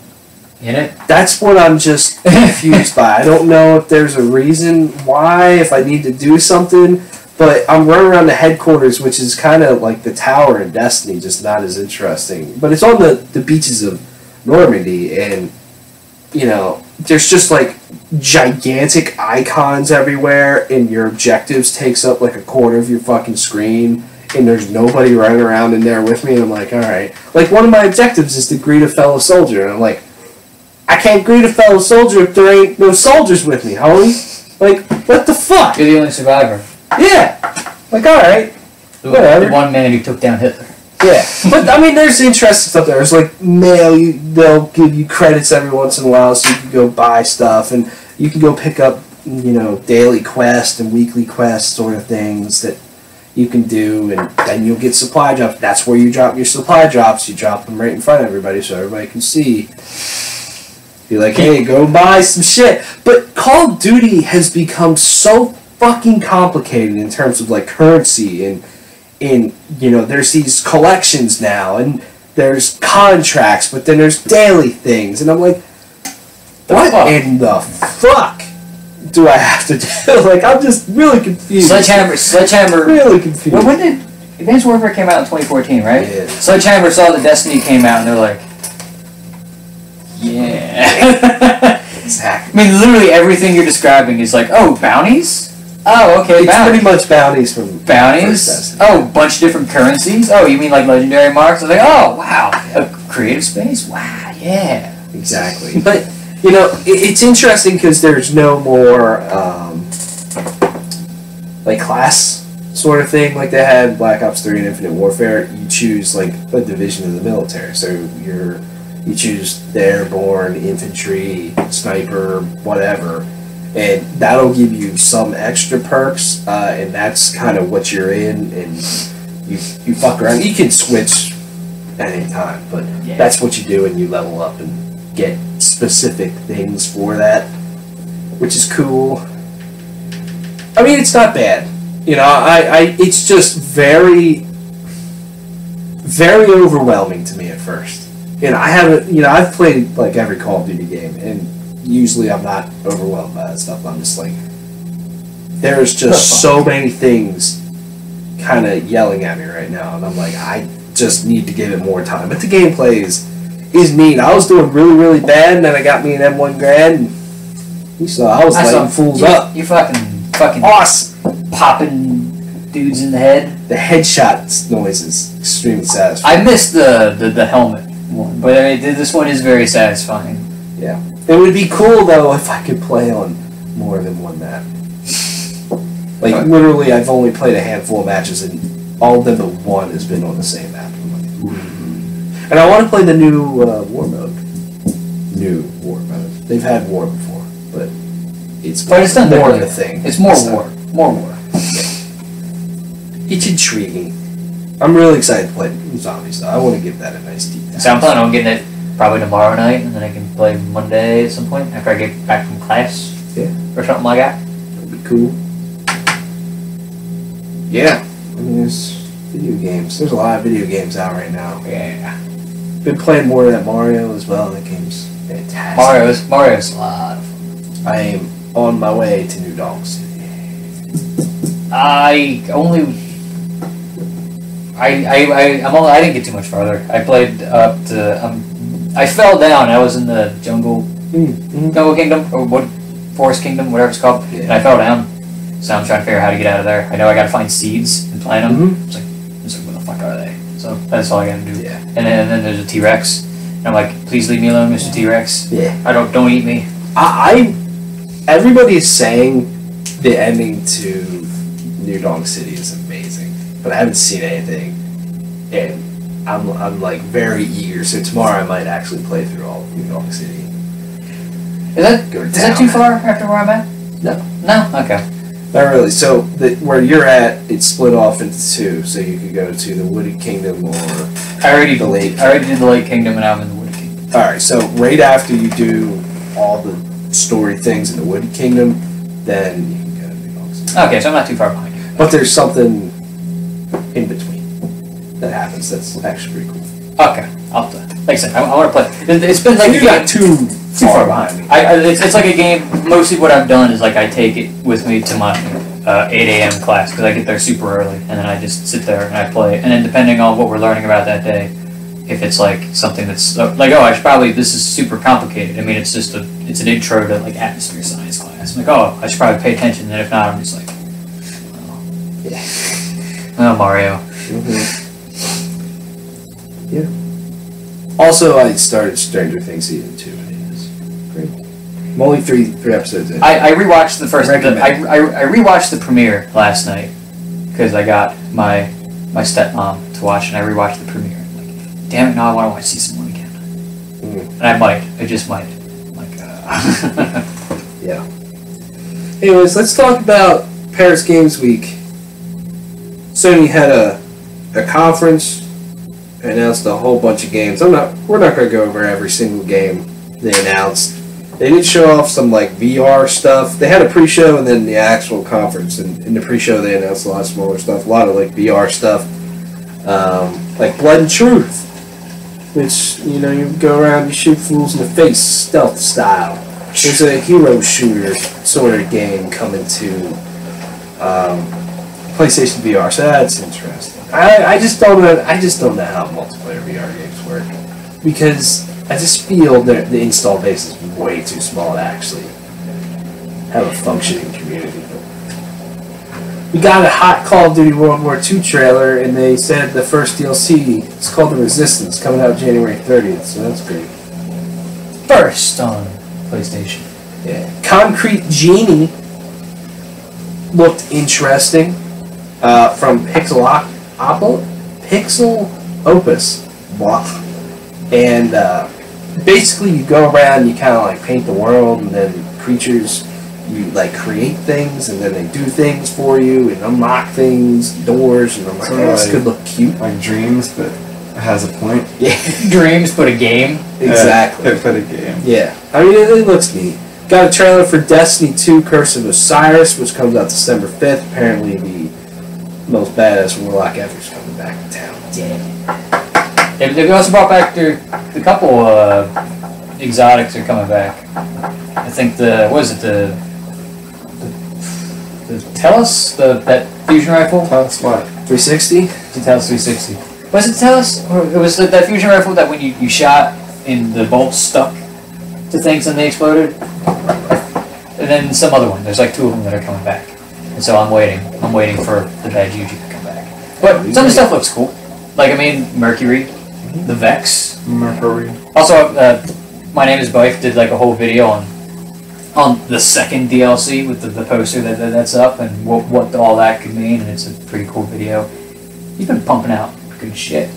in it. That's what I'm just confused by. I don't know if there's a reason why, if I need to do something, but I'm running around the headquarters, which is kind of like the tower in Destiny, just not as interesting. But it's on the beaches of Normandy, and, you know, there's just like gigantic icons everywhere, and your objectives takes up like a quarter of your fucking screen, and there's nobody running around in there with me, and I'm like, alright. Like, one of my objectives is to greet a fellow soldier, and I'm like, I can't greet a fellow soldier if there ain't no soldiers with me, homie. Like, what the fuck? You're the only survivor. Yeah. Like, alright. Whatever. The one man who took down Hitler. Yeah. But, I mean, there's interesting stuff there. There's, like, they'll give you credits every once in a while so you can go buy stuff, and you can go pick up, you know, daily quest and weekly quest sort of things that you can do, and then you'll get supply drops. That's where you drop your supply drops. You drop them right in front of everybody so everybody can see. Be like, hey, go buy some shit. But Call of Duty has become so fucking complicated in terms of, like, currency, and you know, there's these collections now, and there's contracts, but then there's daily things, and I'm like, what in the fuck do I have to do? Like, I'm just really confused. Sledgehammer. Really confused. When did Advanced Warfare came out in 2014, right? Yeah. Sledgehammer saw that Destiny came out, and they're like, Yeah. Exactly. I mean, literally everything you're describing is like, oh, bounties? Oh, okay, It's bounties. pretty much bounties from Bounties? Oh, bunch of different currencies? Oh, you mean like legendary marks? I was like, oh, wow. A creative space? Wow, yeah. Exactly. But, you know, it's interesting because there's no more, like, class sort of thing like they had in Black Ops 3 and Infinite Warfare. You choose, like, a division of the military. So you choose the airborne, infantry, sniper, whatever. And that'll give you some extra perks, and that's kind of what you're in, and you fuck around. You can switch at any time, but that's what you do, and you level up and get specific things for that, which is cool. I mean, it's not bad. You know, it's just very, very overwhelming to me at first. And I haven't, you know, I've played like every Call of Duty game, and usually I'm not overwhelmed by that stuff. I'm just like, there's just so many things kind of yelling at me right now, and I'm like, I just need to give it more time. But the gameplay is neat. I was doing really, really bad, and then I got me an M1 Grand, and so I was lighting fools up. You fucking awesome. Popping dudes in the head. The headshot noise is extremely satisfying. I missed the helmet one, but I mean, this one is very satisfying. Yeah. It would be cool, though, if I could play on more than one map. Like, literally, I've only played a handful of matches, and all of them but one has been on the same map. I'm like, ooh. And I want to play the new war mode. New war mode. They've had war before, but it's not more of a thing. It's more war. More war. It's intriguing. I'm really excited to play Zombies, though. I want to give that a nice deep dive. So I'm planning on getting it probably tomorrow night, and then I can play Monday at some point after I get back from class. Yeah. Or something like that. That'd be cool. Yeah. I mean, there's video games. There's a lot of video games out right now. Yeah. Been playing more of that Mario as well. That game's fantastic. Mario's a lot of fun. I am on my way to New Donk City. I didn't get too much farther. I played up to I fell down. I was in the jungle kingdom, or what, forest kingdom, whatever it's called, and I fell down. So I'm trying to figure out how to get out of there. I know I got to find seeds and plant them. It's like where the fuck are they? So that's all I got to do. Yeah. And then there's a T-Rex. And I'm like, please leave me alone, Mr. T-Rex. Yeah. Don't eat me. Everybody is saying the ending to New Donk City is amazing, but I haven't seen anything, and I'm like very eager. So tomorrow I might actually play through all of New Donk City. Is that too far after where I'm at? No. Okay. Not really. So where you're at, it's split off into two. So you could go to the Wooded Kingdom or I already did the Lake Kingdom, and I'm in the Wooded Kingdom. All right. So right after you do all the story things in the Wooded Kingdom, then you can go to New Donk City. Okay, so I'm not too far behind you. But there's something in between that happens that's actually pretty cool. Okay, I'll play. Like I said, I want to play. It's been like you got too far behind me. It's like a game. Mostly what I've done is like I take it with me to my 8 a.m. class because I get there super early, and then I just sit there and I play. And then depending on what we're learning about that day, if it's like something that's like, oh, this is super complicated. I mean, it's an intro to like atmosphere science class. I'm like, oh, I should probably pay attention. And if not, I'm just like, oh, Mario. Yeah. Also, I started Stranger Things season 2, and it is great. I'm only three episodes in. I rewatched the first. I rewatched the premiere last night because I got my stepmom to watch, and I rewatched the premiere. I'm like, damn it! Now I want to watch season 1 again. And I might. I just might. Like. Yeah. Anyways, let's talk about Paris Games Week. Sony had a conference, announced a whole bunch of games. We're not going to go over every single game they announced. They did show off some like VR stuff. They had a pre-show and then the actual conference. And in the pre-show they announced a lot of smaller stuff, a lot of like VR stuff, like Blood and Truth, which you go around, you shoot fools in the face, stealth style. There's a hero shooter sort of game coming to PlayStation VR, so that's interesting. I just don't know how multiplayer VR games work, because I just feel that the install base is way too small to actually have a functioning community. We got a hot Call of Duty World War II trailer, and they said the first DLC, it's called The Resistance, coming out January 30th, so that's great. First on PlayStation. Yeah. Concrete Genie looked interesting from Pixel Opus. Blah. And basically you go around, you kind of like paint the world, and then creatures, you like create things, and then they do things for you, and unlock things, doors, and I'm like, this could look cute. Like Dreams, but it has a point. Yeah. Dreams, but a game. Exactly. Put a game. Yeah. I mean, it looks neat. Got a trailer for Destiny 2 Curse of Osiris, which comes out December 5th. Apparently the most badass warlock ever is coming back to town. Yeah. They also brought back the couple exotics are coming back. I think the Tellus, that fusion rifle? Tellus what? 360? The Tellus 360. Was it Tellus? Or it was that fusion rifle that when you shot and the bolts stuck to things and they exploded? And then some other one. There's like two of them that are coming back. And so I'm waiting. I'm waiting for the bad Juju to come back. But some of the stuff looks cool. Like, I mean, Mercury, the Vex. Mercury. Also, My Name is Bife did like a whole video on the second DLC with the poster that's up and what all that could mean, and it's a pretty cool video. He's been pumping out good shit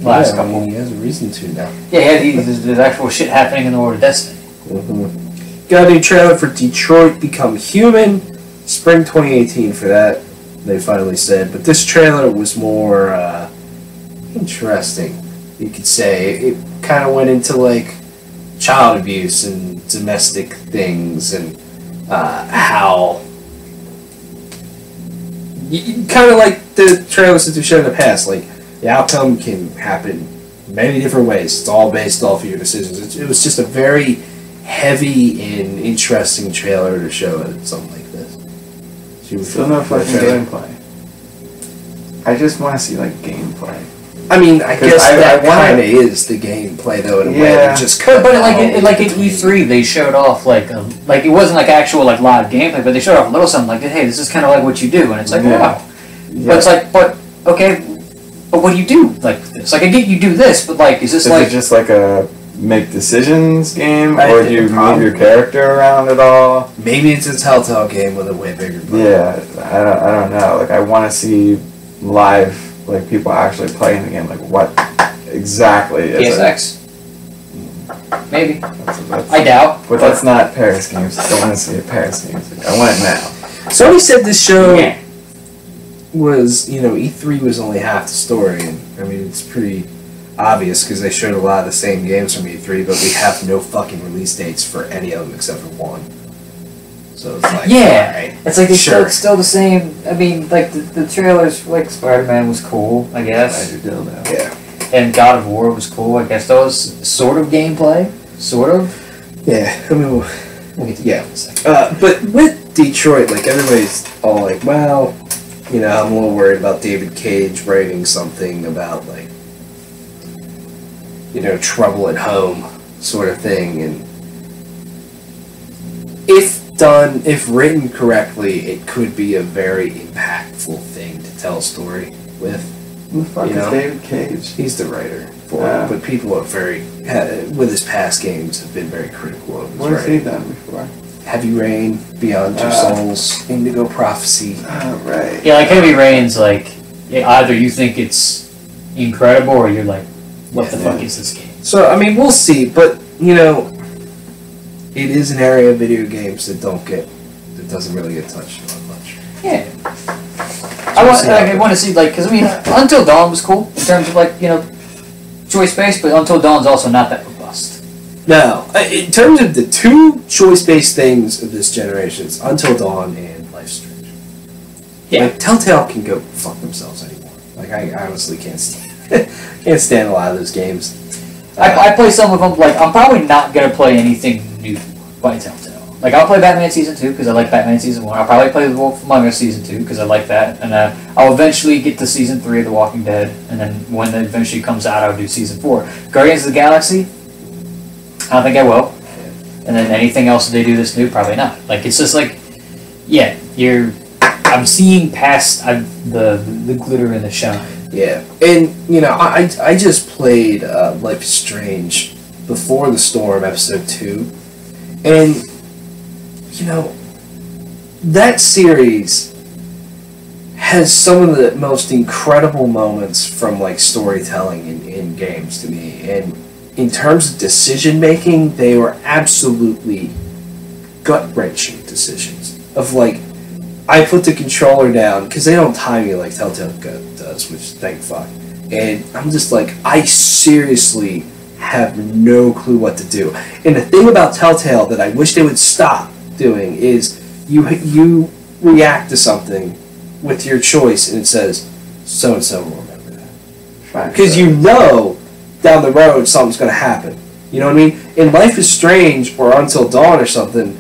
last couple. I mean, he has a reason to now. Yeah, there's actual shit happening in the world of Destiny. Mm-hmm. Got a new trailer for Detroit Become Human, spring 2018 for that, they finally said. But this trailer was more interesting, you could say. It kind of went into like child abuse and domestic things, and how kind of like the trailers that we've shown in the past, like the outcome can happen many different ways. It's all based off of your decisions. It was just a very heavy and interesting trailer to show something like this. Still no fucking gameplay. I just want to see like gameplay. I mean, I guess that kind of is the gameplay, though, in a way. It just but like at E3, they showed off like it wasn't like actual like live gameplay, but they showed off a little something like, hey, this is kind of like what you do, and it's like, wow. Yeah. But it's like, okay, but what do you do like this? Like, I get you do this, but like, is this like it just like a make decisions game, or do you move your character around at all? Maybe it's a Telltale game with a way bigger budget. Yeah, I don't know. Like, I want to see live. Like, people actually playing the game, like, what exactly is PSX? Maybe. That's, I doubt. But that's not Paris Games. I don't want to see a Paris Games. I want it now. Somebody said this show was, E3 was only half the story. And, I mean, it's pretty obvious because they showed a lot of the same games from E3, but we have no fucking release dates for any of them except for one. So it's like, right, it's like it's still the same. I mean, like the trailers, like Spider-Man was cool, I guess. Yeah. And God of War was cool, I guess. That was sort of gameplay, sort of. Yeah, I mean, we'll get to that in a second. But with Detroit, like everybody's all like, well, I'm a little worried about David Cage writing something about like, trouble at home, sort of thing, and if written correctly, it could be a very impactful thing to tell a story with. Who the fuck is David Cage? He's the writer for it, but people are with his past games, have been very critical of his writing. What has he done before? Heavy Rain, Beyond Two Souls, Indigo Prophecy. Right. Yeah, like Heavy Rain's like, either you think it's incredible or you're like, what the fuck is this game? So, I mean, we'll see, but, it is an area of video games that doesn't really get touched on much. Yeah. I want to see, like, because, I mean, Until Dawn was cool in terms of, like, choice-based, but Until Dawn's also not that robust. No. In terms of the two choice-based things of this generation, it's Until Dawn and Life Strange. Yeah. Like, Telltale can go fuck themselves anymore. Like, I honestly can't stand a lot of those games. I play some of them, like, I'm probably not going to play anything new by Telltale. Like, I'll play Batman Season 2 because I like Batman Season 1. I'll probably play The Wolf Among Us Season 2 because I like that. And I'll eventually get to Season 3 of The Walking Dead. And then when that eventually comes out, I'll do Season 4. Guardians of the Galaxy, I don't think I will. And then anything else that they do this new, probably not. Like, it's just like, yeah, I'm seeing past the glitter and the shine. Yeah, and you know, I just played Life is Strange Before the Storm episode 2, and you know, that series has some of the most incredible moments from like storytelling in games to me, and in terms of decision making, they were absolutely gut-wrenching decisions of like, I put the controller down because they don't time you like Telltale does, which thank fuck, and I'm just like, I seriously have no clue what to do. And the thing about Telltale that I wish they would stop doing is you react to something with your choice and it says so and so will remember that, because you know down the road something's going to happen. You know what I mean? In Life is Strange or Until Dawn or something,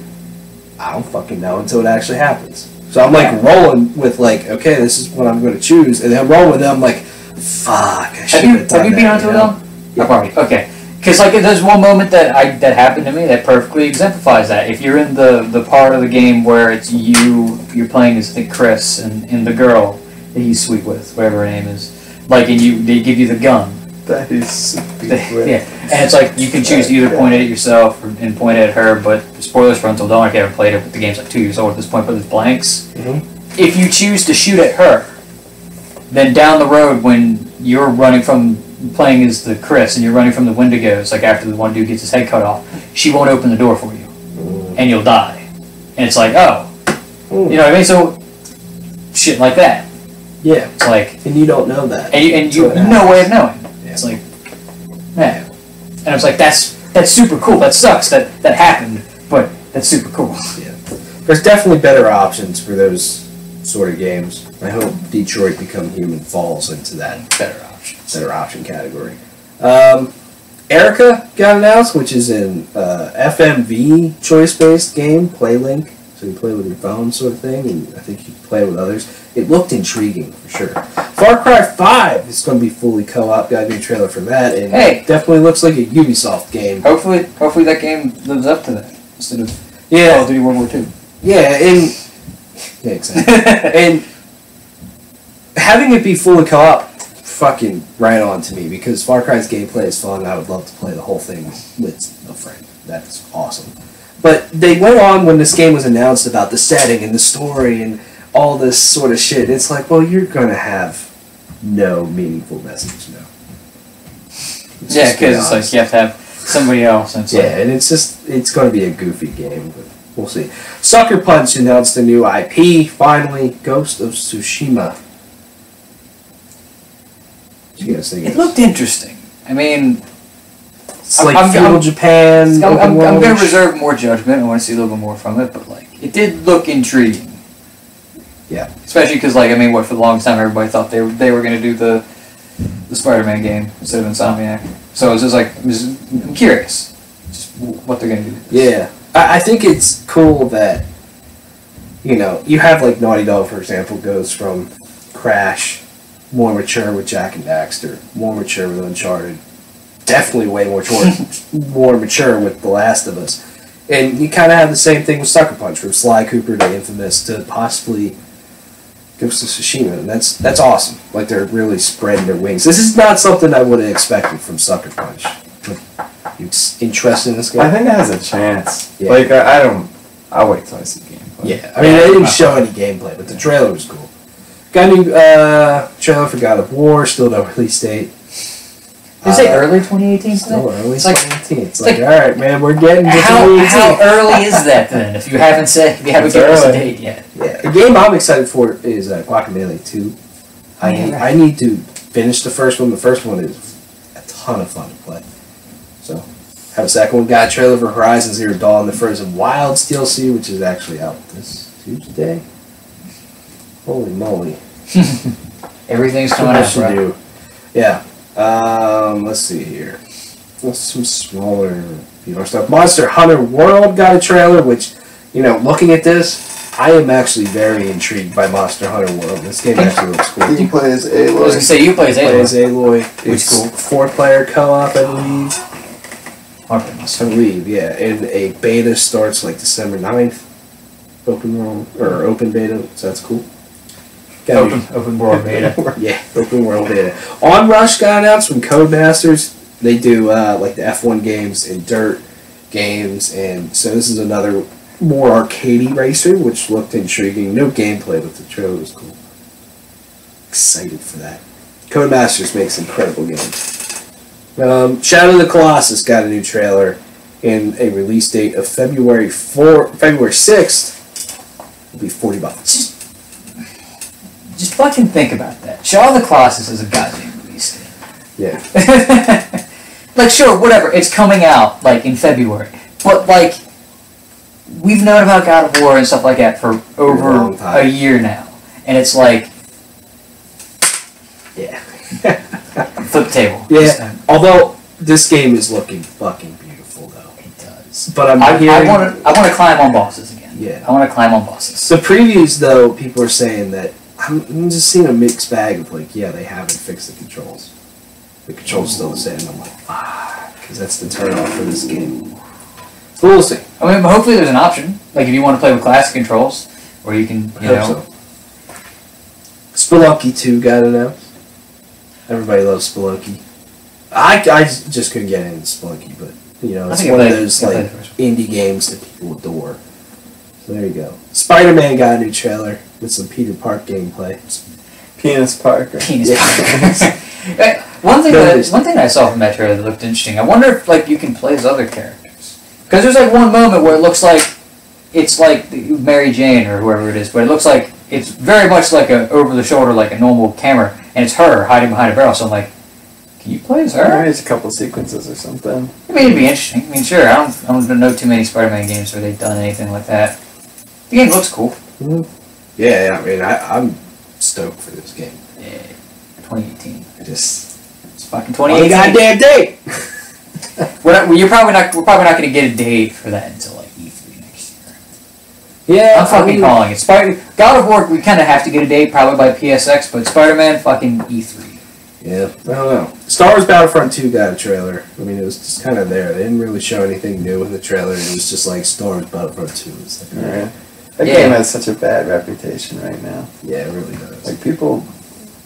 I don't fucking know until it actually happens. So I'm like rolling with like, okay, this is what I'm going to choose, and then I'm rolling with them. I'm like, fuck, I should have done that. Have you been Until Dawn? Yeah. Probably. Okay. Because like there's one moment that happened to me that perfectly exemplifies that. If you're in the part of the game where it's you're playing as Chris and the girl that he's sweet with, whatever her name is, like, and they give you the gun. That is yeah, and it's like you can choose to either point it at yourself and point it at her. But spoilers for Until Dawn, if you haven't played it, but the game's like 2 years old at this point, but there's blanks. Mm-hmm. If you choose to shoot at her, then down the road when you're running from playing as the Chris and you're running from the Wendigos, like after the one dude gets his head cut off, she won't open the door for you, and you'll die. And it's like, oh, you know what I mean? So shit like that. Yeah, it's like, and you don't know that, and you have no way of knowing. It's like, man, and I was like, that's super cool. That sucks that happened, but that's super cool. Yeah, there's definitely better options for those sort of games. I hope Detroit Become Human falls into that better option category. Erica got announced, which is an FMV choice-based game, PlayLink. So you play with your phone sort of thing, and I think you can play with others. It looked intriguing, for sure. Far Cry 5 is going to be fully co-op. Got a new trailer for that, and it definitely looks like a Ubisoft game. Hopefully that game lives up to that, instead of Call of Duty World War II. Yeah, exactly. And having it be fully co-op, fucking right on to me, because Far Cry's gameplay is fun. I would love to play the whole thing with a friend. That's awesome. But they went on when this game was announced about the setting and the story and all this sort of shit. It's like, well, you're going to have no meaningful message, no. Yeah, because it's like you have to have somebody else. And and it's going to be a goofy game, but we'll see. Sucker Punch announced a new IP, finally, Ghost of Tsushima. What you guys think? It looked interesting. I mean, it's like feudal Japan. I'm going to reserve more judgment. I want to see a little bit more from it, but like, it did look intriguing. Yeah. Especially because, like, I mean, for the longest time, everybody thought they were going to do the Spider-Man game instead of Insomniac. So it's just like, I'm curious just what they're going to do. Yeah. I think it's cool that, you know, you have, like, Naughty Dog, for example, goes from Crash, more mature with Jak and Daxter, more mature with Uncharted, definitely way more mature with The Last of Us. And you kind of have the same thing with Sucker Punch, from Sly Cooper to Infamous to possibly Ghost of Tsushima, and that's awesome. Like, they're really spreading their wings. This is not something I would have expected from Sucker Punch. You interested in this game? I think it has a chance. Yeah. Like, I'll wait till I see gameplay. Yeah, I mean, they didn't show any gameplay, but the trailer was cool. Got a new trailer for God of War, still no release date. Did you say early 2018? Still early 2018. It's like, all right, man, we're getting to how 2018. How early is that then? If you haven't given us a date yet. Yeah, the game I'm excited for is Guacamelee 2. I need to finish the first one. The first one is a ton of fun to play. So, have a second one. Got a trailer for Horizon Zero Dawn, the Frozen Wilds DLC, which is actually out this Tuesday. Holy moly. Everything's coming out, bro. Yeah. Let's see here. What's some smaller stuff? Monster Hunter World got a trailer, which, you know, looking at this, I am actually very intrigued by Monster Hunter World. This game actually looks cool. You play as Aloy. I was going to say, you play as Aloy. Which is cool. 4-player co-op, I believe. I want to play Mass I Effect. believe, yeah. And a beta starts like December 9th. Open world, or open beta, so that's cool. Open world beta. Yeah, open world beta. Onrush got announced from Codemasters. They do like the F1 games and dirt games, and so this is another more arcadey racer, which looked intriguing. No gameplay, but the trailer was cool. Excited for that. Codemasters makes incredible games. Shadow of the Colossus got a new trailer and a release date of February 6th. It'll be $40. Just fucking think about that. Shadow of the Colossus is a goddamn release date. Yeah. Like, sure, whatever. It's coming out, like, in February. But, like, we've known about God of War and stuff like that for over a year now. And it's like... Yeah. Flip the table. Yeah. Although, this game is looking fucking beautiful, though. It does. But I want to climb on bosses again. Yeah. I want to climb on bosses. The previews, though, people are saying that... I'm just seeing a mixed bag of, like, yeah, they haven't fixed the controls. The control's still the same. I'm like, because that's the turn-off for this game. So we'll see. I mean, hopefully there's an option. Like, if you want to play with classic controls, or you can, you know... So. Spelunky 2 got announced. Everybody loves Spelunky. I just couldn't get into Spelunky, but, you know, it's one of those, like, indie games that people adore. So there you go. Spider-Man got a new trailer with some Peter Park gameplay. Penis Parker. Penis Parker. One thing I saw from that trailer that looked interesting, I wonder if, like, you can play as other characters. Because there's, like, one moment where it looks like it's, like, Mary Jane or whoever it is, but it looks like it's very much like a over-the-shoulder, like a normal camera, and it's her hiding behind a barrel, so I'm like, can you play as her? Maybe it's a couple sequences or something. I mean, it'd be interesting. I mean, sure, I don't know too many Spider-Man games where they've done anything like that. The game looks cool. Mm-hmm. Yeah, I mean, I'm stoked for this game. Yeah, 2018. It's fucking 2018. Goddamn date! We're probably not going to get a date for that until like E3 next year. Yeah, I'm fucking calling it. God of War, we kind of have to get a date probably by PSX, but Spider-Man, fucking E3. Yeah, I don't know. Star Wars Battlefront 2 got a trailer. I mean, it was just kind of there. They didn't really show anything new in the trailer. It was just like Star Wars Battlefront 2. It's like, right. That game has such a bad reputation right now. Yeah, it really does. Like, people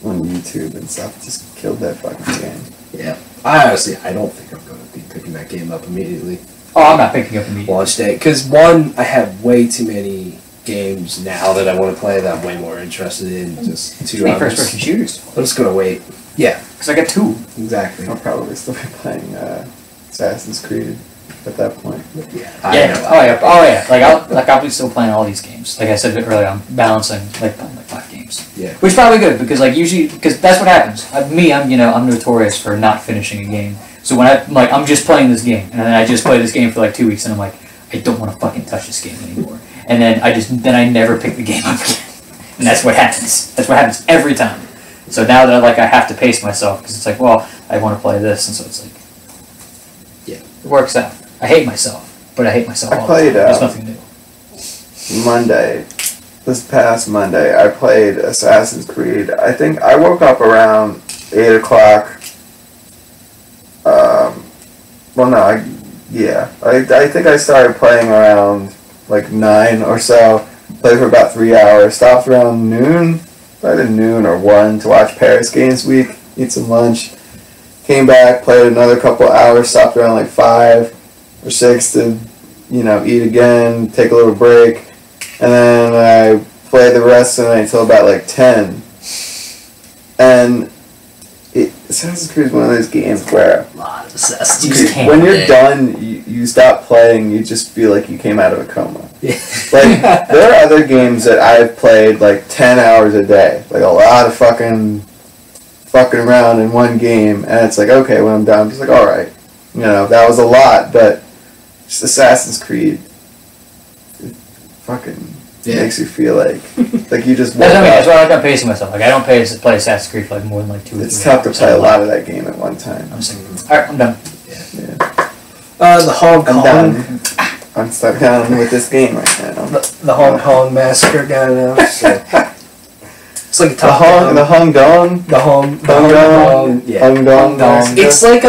on YouTube and stuff just killed that fucking game. Yeah. I don't think I'm going to be picking that game up immediately. Oh, I'm not picking up immediately. Launch day. Because, one, I have way too many games now that I want to play that I'm way more interested in. Just two first-person shooters. I'm just going to wait. Yeah. Because I got two. Exactly. I'll probably still be playing Assassin's Creed at that point. Yeah. Oh yeah. I'll be still playing all these games. Like I said earlier, I'm balancing like playing like 5 games. Yeah. Which is probably good because like usually because that's what happens. I'm notorious for not finishing a game. So when I'm just playing this game and then I just play this game for like 2 weeks and I'm like I don't want to fucking touch this game anymore. And then I never pick the game up again. And that's what happens. That's what happens every time. So now that I have to pace myself because it's like, well, I want to play this, and so it's like, yeah, it works out. I hate myself, but I hate myself all the time. There's nothing new. This past Monday, I played Assassin's Creed. I think I woke up around 8 o'clock. I think I started playing around like 9 or so. Played for about 3 hours. Stopped around noon. Either noon or 1 to watch Paris Games Week, eat some lunch. Came back, played another couple hours, stopped around like 5 or 6 to, eat again, take a little break. And then I played the rest of the night until about like 10. And Assassin's Creed is one of those games where when you're done, you stop playing, you just feel like you came out of a coma. Yeah. Like, there are other games that I've played like 10 hours a day. Like a lot of fucking around in one game, and it's like, okay, when I'm done, I'm just like, alright. That was a lot, but just Assassin's Creed, it fucking makes you feel like you just that's why I like I'm pacing myself. Like I don't play Assassin's Creed for like more than like 2 or 3 It's tough to play a lot of that game at one time. I'm saying, alright, I'm done. Yeah. The Hong Kong. I'm done. I'm stuck down with this game right now. The Hong Kong massacre got announced. So. It's like the Hong Dong. Yeah. Hong Dong. It's like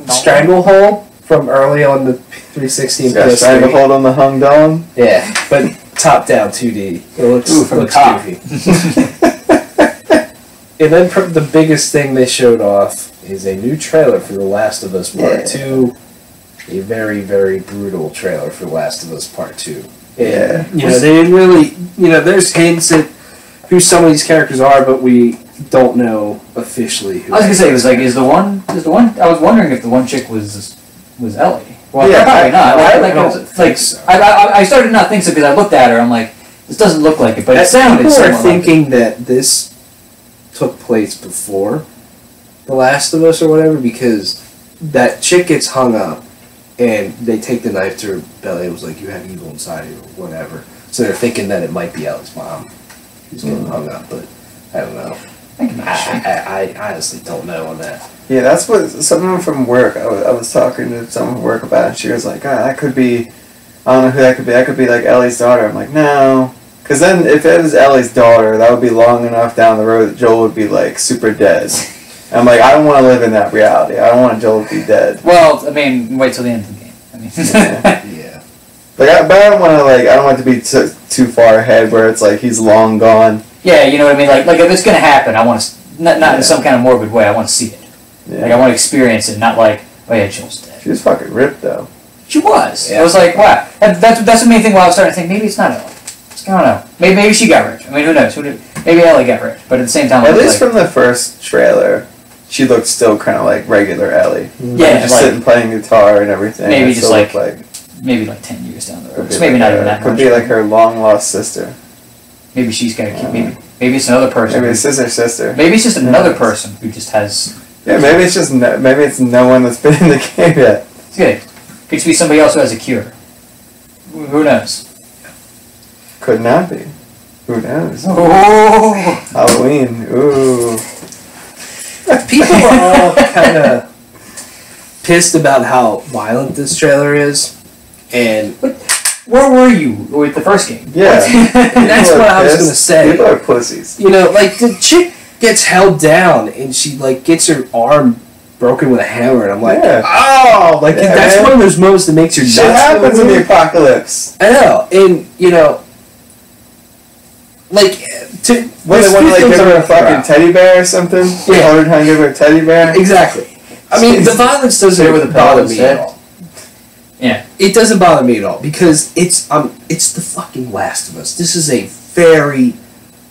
Stranglehold from early on the 360 and Guys trying to PS3. hold on the hung dong. Yeah, but top down 2D. It looks from the looks top. goofy. And then the biggest thing they showed off is a new trailer for The Last of Us Part 2. A very, very brutal trailer for The Last of Us Part 2. And, you know, they didn't really, you know, there's hints at who some of these characters are, but we don't know officially who. I was gonna say, it was like, is the one, I was wondering if the one chick was Ellie. Well, Yeah, probably not. I don't think so. I started to not think so because I looked at her, I'm like, this doesn't look like it, but it sounded People are somewhat thinking that this took place before The Last of Us or whatever, because that chick gets hung up and they take the knife to her belly and was like, you have evil inside you or whatever. So they're thinking that it might be Ellie's mom who's getting hung up, but I don't know. I honestly don't know on that. Yeah, that's what someone from work, I was talking to someone from work about it, and she was like, that could be, I don't know who that could be like Ellie's daughter. I'm like, no. Because then if it was Ellie's daughter, that would be long enough down the road that Joel would be like super dead. And I'm like, I don't want to live in that reality. I don't want Joel to be dead. Well, I mean, wait till the end of the game. I mean, Yeah. But I don't want to I don't want it to be too far ahead where it's like he's long gone. yeah, you know what I mean. Like if it's gonna happen, I want to not in some kind of morbid way. I want to see it. Yeah. Like I want to experience it, not like, oh yeah, Joel's dead. She was fucking ripped though. She was. Yeah. I was like, wow. That's the main thing. Why I was starting to think maybe it's not Ellie. I don't know. Maybe she got rich. I mean, who knows? Maybe Ellie got rich. But at the same time, At I was least like, from the first trailer, she looked still kind of like regular Ellie. yeah, Just like, sitting playing guitar and everything. maybe It just still like looked maybe like 10 years down the road. could be So maybe like not her- even that Could much. be like her long lost sister. Maybe she's got to keep. Maybe it's another person. Maybe it's her sister. Maybe it's just another person who just has. Yeah, maybe it's just maybe it's no one that's been in the game yet. It's good. Could just be somebody else who has a cure. Who knows? Could not be. Who knows? Oh. Halloween. Ooh. People are all kind of pissed about how violent this trailer is, and Where were you with the first game? Yeah. that's People what are I was pissed. gonna say. People are pussies. You know, like the chick gets held down and she like gets her arm broken with a hammer, and I'm like, Yeah. oh, like Yeah, that's man. one of those moments that makes your Shit nuts go happens in the weird. apocalypse. I know, and you know, like to When they want to like give her a fucking teddy bear or something. Yeah. Hold her trying to give her a teddy bear. Exactly. I mean, the violence Sit with a doesn't pillow bother me instead. at all. Yeah. It doesn't bother me at all because it's the fucking Last of Us. This is a very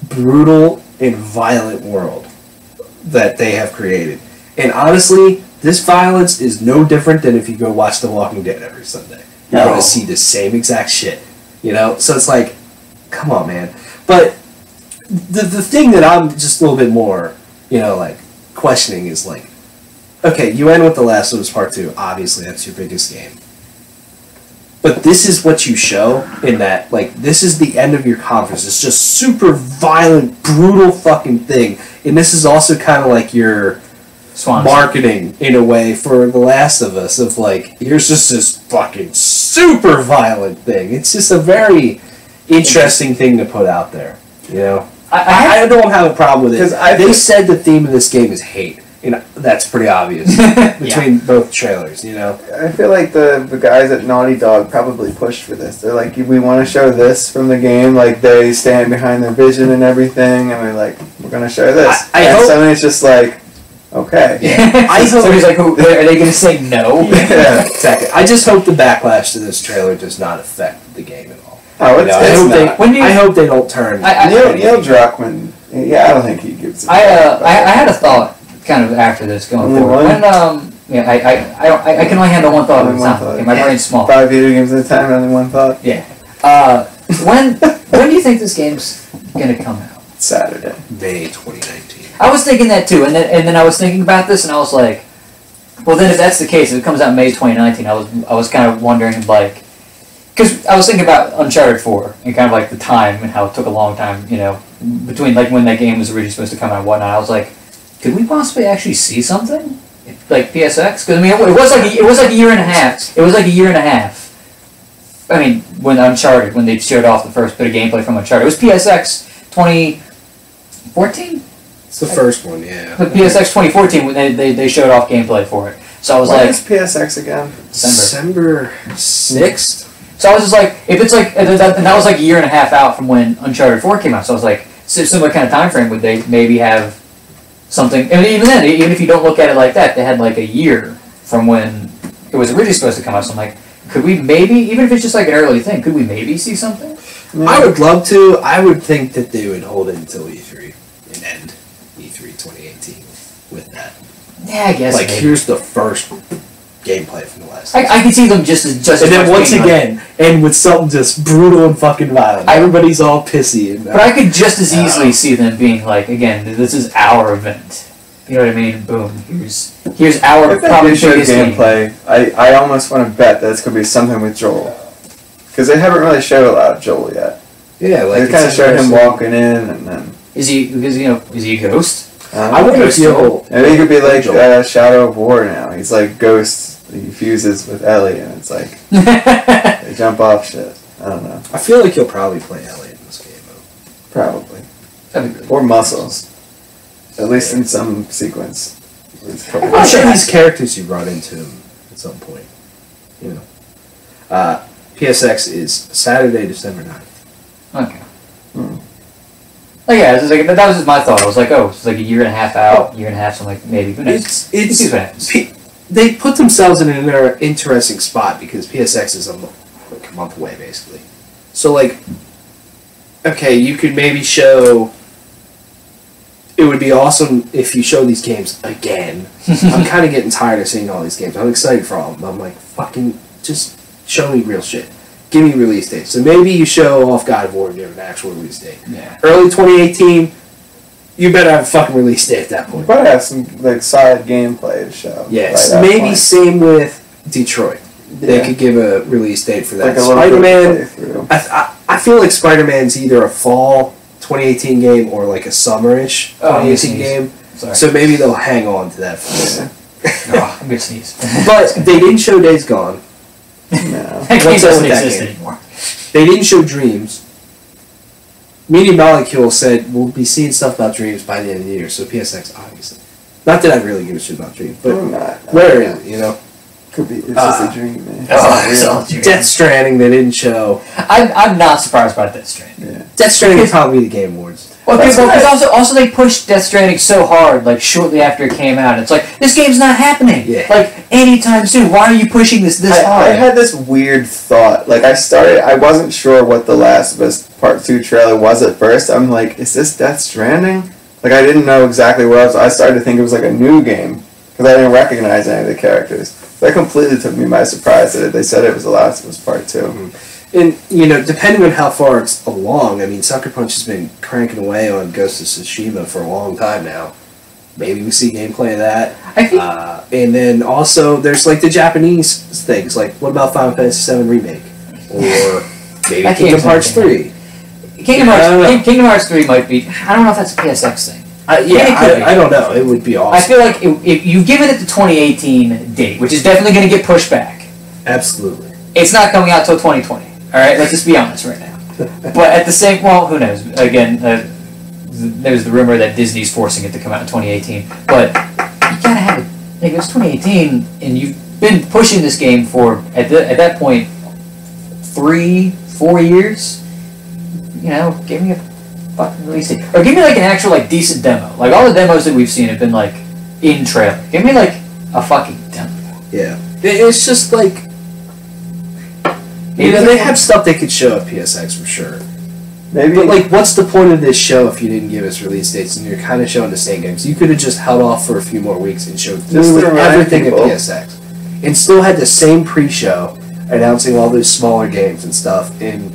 brutal and violent world that they have created. And honestly, this violence is no different than if you go watch The Walking Dead every Sunday. You're No. going to see the same exact shit. You know? So it's like, come on, man. But the thing that I'm just a little bit more, you know, like, questioning is like, okay, you end with The Last of Us Part 2. Obviously, that's your biggest game. But this is what you show in that, like, this is the end of your conference. It's just super violent, brutal fucking thing. And this is also kind of like your Swans. marketing, in a way, for The Last of Us. Of, like, here's just this fucking super violent thing. It's just a very interesting thing to put out there, you know? I don't have a problem with it. 'Cause I They think- said the theme of this game is hate. And that's pretty obvious between both trailers, you know? I feel like the guys at Naughty Dog probably pushed for this. They're like, we want to show this from the game. Like, they stand behind their vision and everything. And we're like, we're going to show this. I and hope- suddenly it's just like, okay. I hope- Somebody's like, are they going to say no? Yeah. Exactly. I just hope the backlash to this trailer does not affect the game at all. Oh, You it's, know, I it's hope not. I hope they don't turn. Neil Druckmann, yeah, I don't think he gives a I fuck. had a thought kind of after this going Only forward. one? When I can only handle one thought at Only a one time. thought. Okay, my brain's small. 5 video games at a time, only one thought. Yeah. When do you think this game's gonna come out? Saturday. May 2019. I was thinking that too, and then I was thinking about this, and I was like, well, then if that's the case, if it comes out May 2019, I was kind of wondering like, because I was thinking about Uncharted 4 and kind of like the time and how it took a long time, you know, between like when that game was originally supposed to come out and whatnot. I was like, could we possibly actually see something like PSX? Because I mean, it was like a year and a half. It was like a year and a half. I mean, when Uncharted, when they showed off the first bit of gameplay from Uncharted, it was PSX 2014. It's the first one, yeah. The PSX 2014 when they showed off gameplay for it. So I was When like, is PSX again? December 6th? So I was just like, if it's like, and that was like a year and a half out from when Uncharted 4 came out. So I was like, similar kind of time frame. Would they maybe have something? And even then, even if you don't look at it like that, they had like a year from when it was originally supposed to come out. So I'm like, could we maybe, even if it's just like an early thing, could we maybe see something? I would love to. I would think that they would hold it until E3 and end E3 2018 with that. Yeah, I guess. Like, maybe. here's the first gameplay from the last. I can see them just and as then much once being again, and with something just brutal and fucking violent. Everybody's all pissy. And, but I could just as easily see them being like, again, this is our event. You know what I mean? Boom. Here's our If they probably do show biggest game. gameplay, I almost want to bet that it's going to be something with Joel. Because they haven't really showed a lot of Joel yet. yeah, like They kind of showed him walking in and then... Is he? Because is he a ghost? I wonder if he'll. Maybe he could be like Shadow of War now. He's like Ghost. He fuses with Ellie and it's like... they jump off shit. I don't know. I feel like he'll probably play Ellie in this game, though. Probably. That'd be really Or Muscles. At least in some sequence. I'm sure these characters you brought into him at some point. You know. PSX is Saturday, December 9th. Okay. Like, yeah, it was like, that was just my thought. I was like, oh, it's like a year and a half out, year and a half, so I'm like, maybe. Who knows? It's See what happens. they put themselves in an interesting spot because PSX is like a month away, basically. So, like, okay, you could maybe show... It would be awesome if you show these games again. I'm kind of getting tired of seeing all these games. I'm excited for all of them. I'm like, fucking, just show me real shit. Give me release dates. So maybe you show off God of War and you have an actual release date. Yeah. Early 2018, you better have a fucking release date at that point. But have some like solid gameplay to show. Yes, by that maybe point. same with Detroit. They Yeah. could give a release date for that. Like a little bit of Spider-Man, playthrough. I feel like Spider-Man's either a fall 2018 game or like a summerish 2018 game. Sorry. So maybe they'll hang on to that for Oh, I'm gonna sneeze. But they didn't show Days Gone. No. That game What's up doesn't with that exist game? anymore. They didn't show Dreams. Media Molecule said we'll be seeing stuff about Dreams by the end of the year, so PSX obviously. Not that I really give a shit about Dreams, but where is it, you know? Could be. It's just a dream, man. It's all real. Death Stranding they didn't show. I'm not surprised by Death Stranding. Yeah. Death Stranding will probably be the Game Awards. Well, That's because right. also they pushed Death Stranding so hard, like shortly after it came out. It's like, this game's not happening. Yeah. Like anytime soon. Why are you pushing this I hard? had this weird thought. Like I wasn't sure what The Last of Us Part 2 trailer was at first. I'm like, is this Death Stranding? Like I didn't know exactly where I was. I started to think it was like a new game because I didn't recognize any of the characters. That completely took me by surprise that they said it was The Last of Us Part 2. Mm-hmm. And, you know, depending on how far it's along, I mean, Sucker Punch has been cranking away on Ghost of Tsushima for a long time now. Maybe we see gameplay of that. I think And then also, there's like the Japanese things, like what about Final Fantasy VII Remake? Or maybe That Kingdom game's Hearts amazing. 3. Kingdom I don't know. Hearts, Kingdom Hearts 3 might be. I don't know if that's a PSX thing. I don't know. It would be I awesome. feel like if you've given it the 2018 date, which is definitely going to get pushed back, Absolutely. it's not coming out till 2020. All right, let's just be honest right now. But at the same, well, who knows? Again, there's the rumor that Disney's forcing it to come out in 2018. But you gotta have it. Like, it's 2018, and you've been pushing this game for at that point 3-4 years. You know, give me a fucking release date, or give me like an actual like decent demo. Like all the demos that we've seen have been like in trailer. Give me like a fucking demo. Yeah. It's just like, you know, they have stuff they could show at PSX for sure. Maybe. But like, what's the point of this show if you didn't give us release dates and you're kind of showing the same games? You could have just held off for a few more weeks and showed Just to remind everything people. at PSX, and still had the same pre-show announcing all those smaller games and stuff, and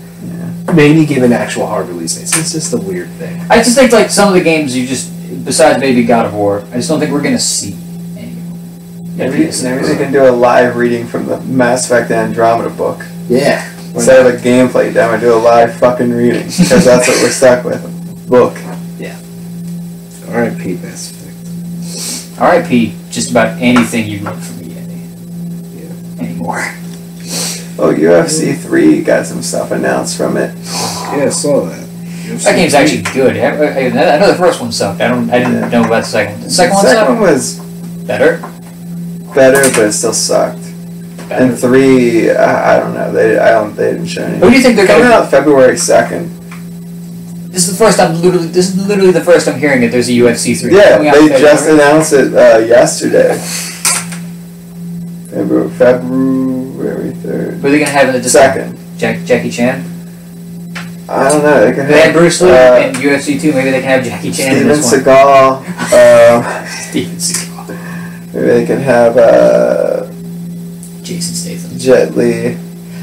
maybe give an actual hard release date. It's just a weird thing. I just think like some of the games you just, besides maybe God of War, I just don't think we're gonna see any. Maybe they can do a live reading from the Mass Effect Andromeda book. Yeah. Instead of a gameplay demo, do a live fucking reading. Because that's what we're stuck with. Book. Yeah. R.I.P. Mass Effect. R.I.P. just about anything you wrote for me anymore. Oh, UFC 3 got some stuff announced from it. Yeah, I saw that. That game's actually good. I know the first one sucked. I didn't know about the second one. The second one The sucked? second one was Better? better, but it still sucked. And 3, I don't know. They didn't show anything. Who do you think they're coming gonna out February 2nd? This is literally the first I'm hearing it. There's a UFC 3. Yeah, coming out they February. just announced it yesterday. February 3rd. Who are they gonna have in the 2nd? Jackie Chan. I don't know. They could They had have Bruce Lee in UFC 2. Maybe they can have Jackie Chan in this one. Steven Seagal. Steven Seagal. Maybe they can have Jason Statham. Jet Li. I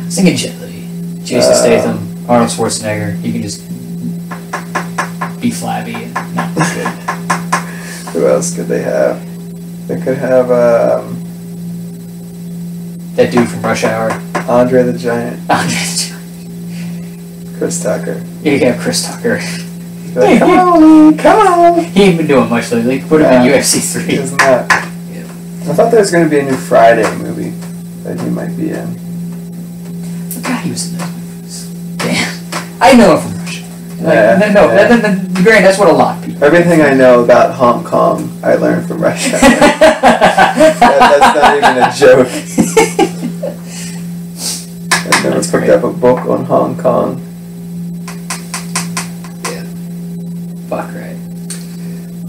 was thinking Jet Li. Jason Statham. Arnold Schwarzenegger. You can just be flabby and not look good. Who else could they have? They could have That dude from Rush Hour. Andre the Giant. Chris Tucker. You can have Chris Tucker. Like, come on, come on. He ain't been doing much lately. Put him in UFC 3. Isn't that? Yeah. I thought there was going to be a new Friday movie that he might be in. Forgot he was in those movies. Damn. I know him from Russia. Grant, that's what a lot of people. Everything I know about Hong Kong, I learned from Russia. That's not even a joke. I never picked up a book on Hong Kong. Yeah. Fuck right.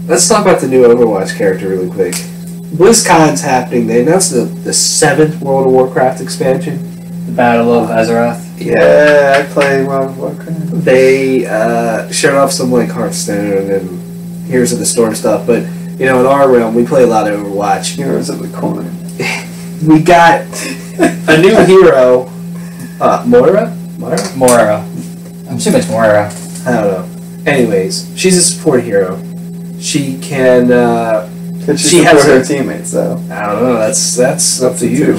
Let's talk about the new Overwatch character really quick. BlizzCon's happening. They announced the 7th World of Warcraft expansion. The Battle of Azeroth. Yeah, I play World of Warcraft. They showed off some like Hearthstone and Heroes of the Storm stuff, but you know, in our realm, we play a lot of Overwatch. Heroes of the Corn. We got a new hero, Moira? Moira. I'm assuming it's Moira. I don't know. Anyways, she's a support hero. She can. She has her teammates, though. I don't know. That's up to you.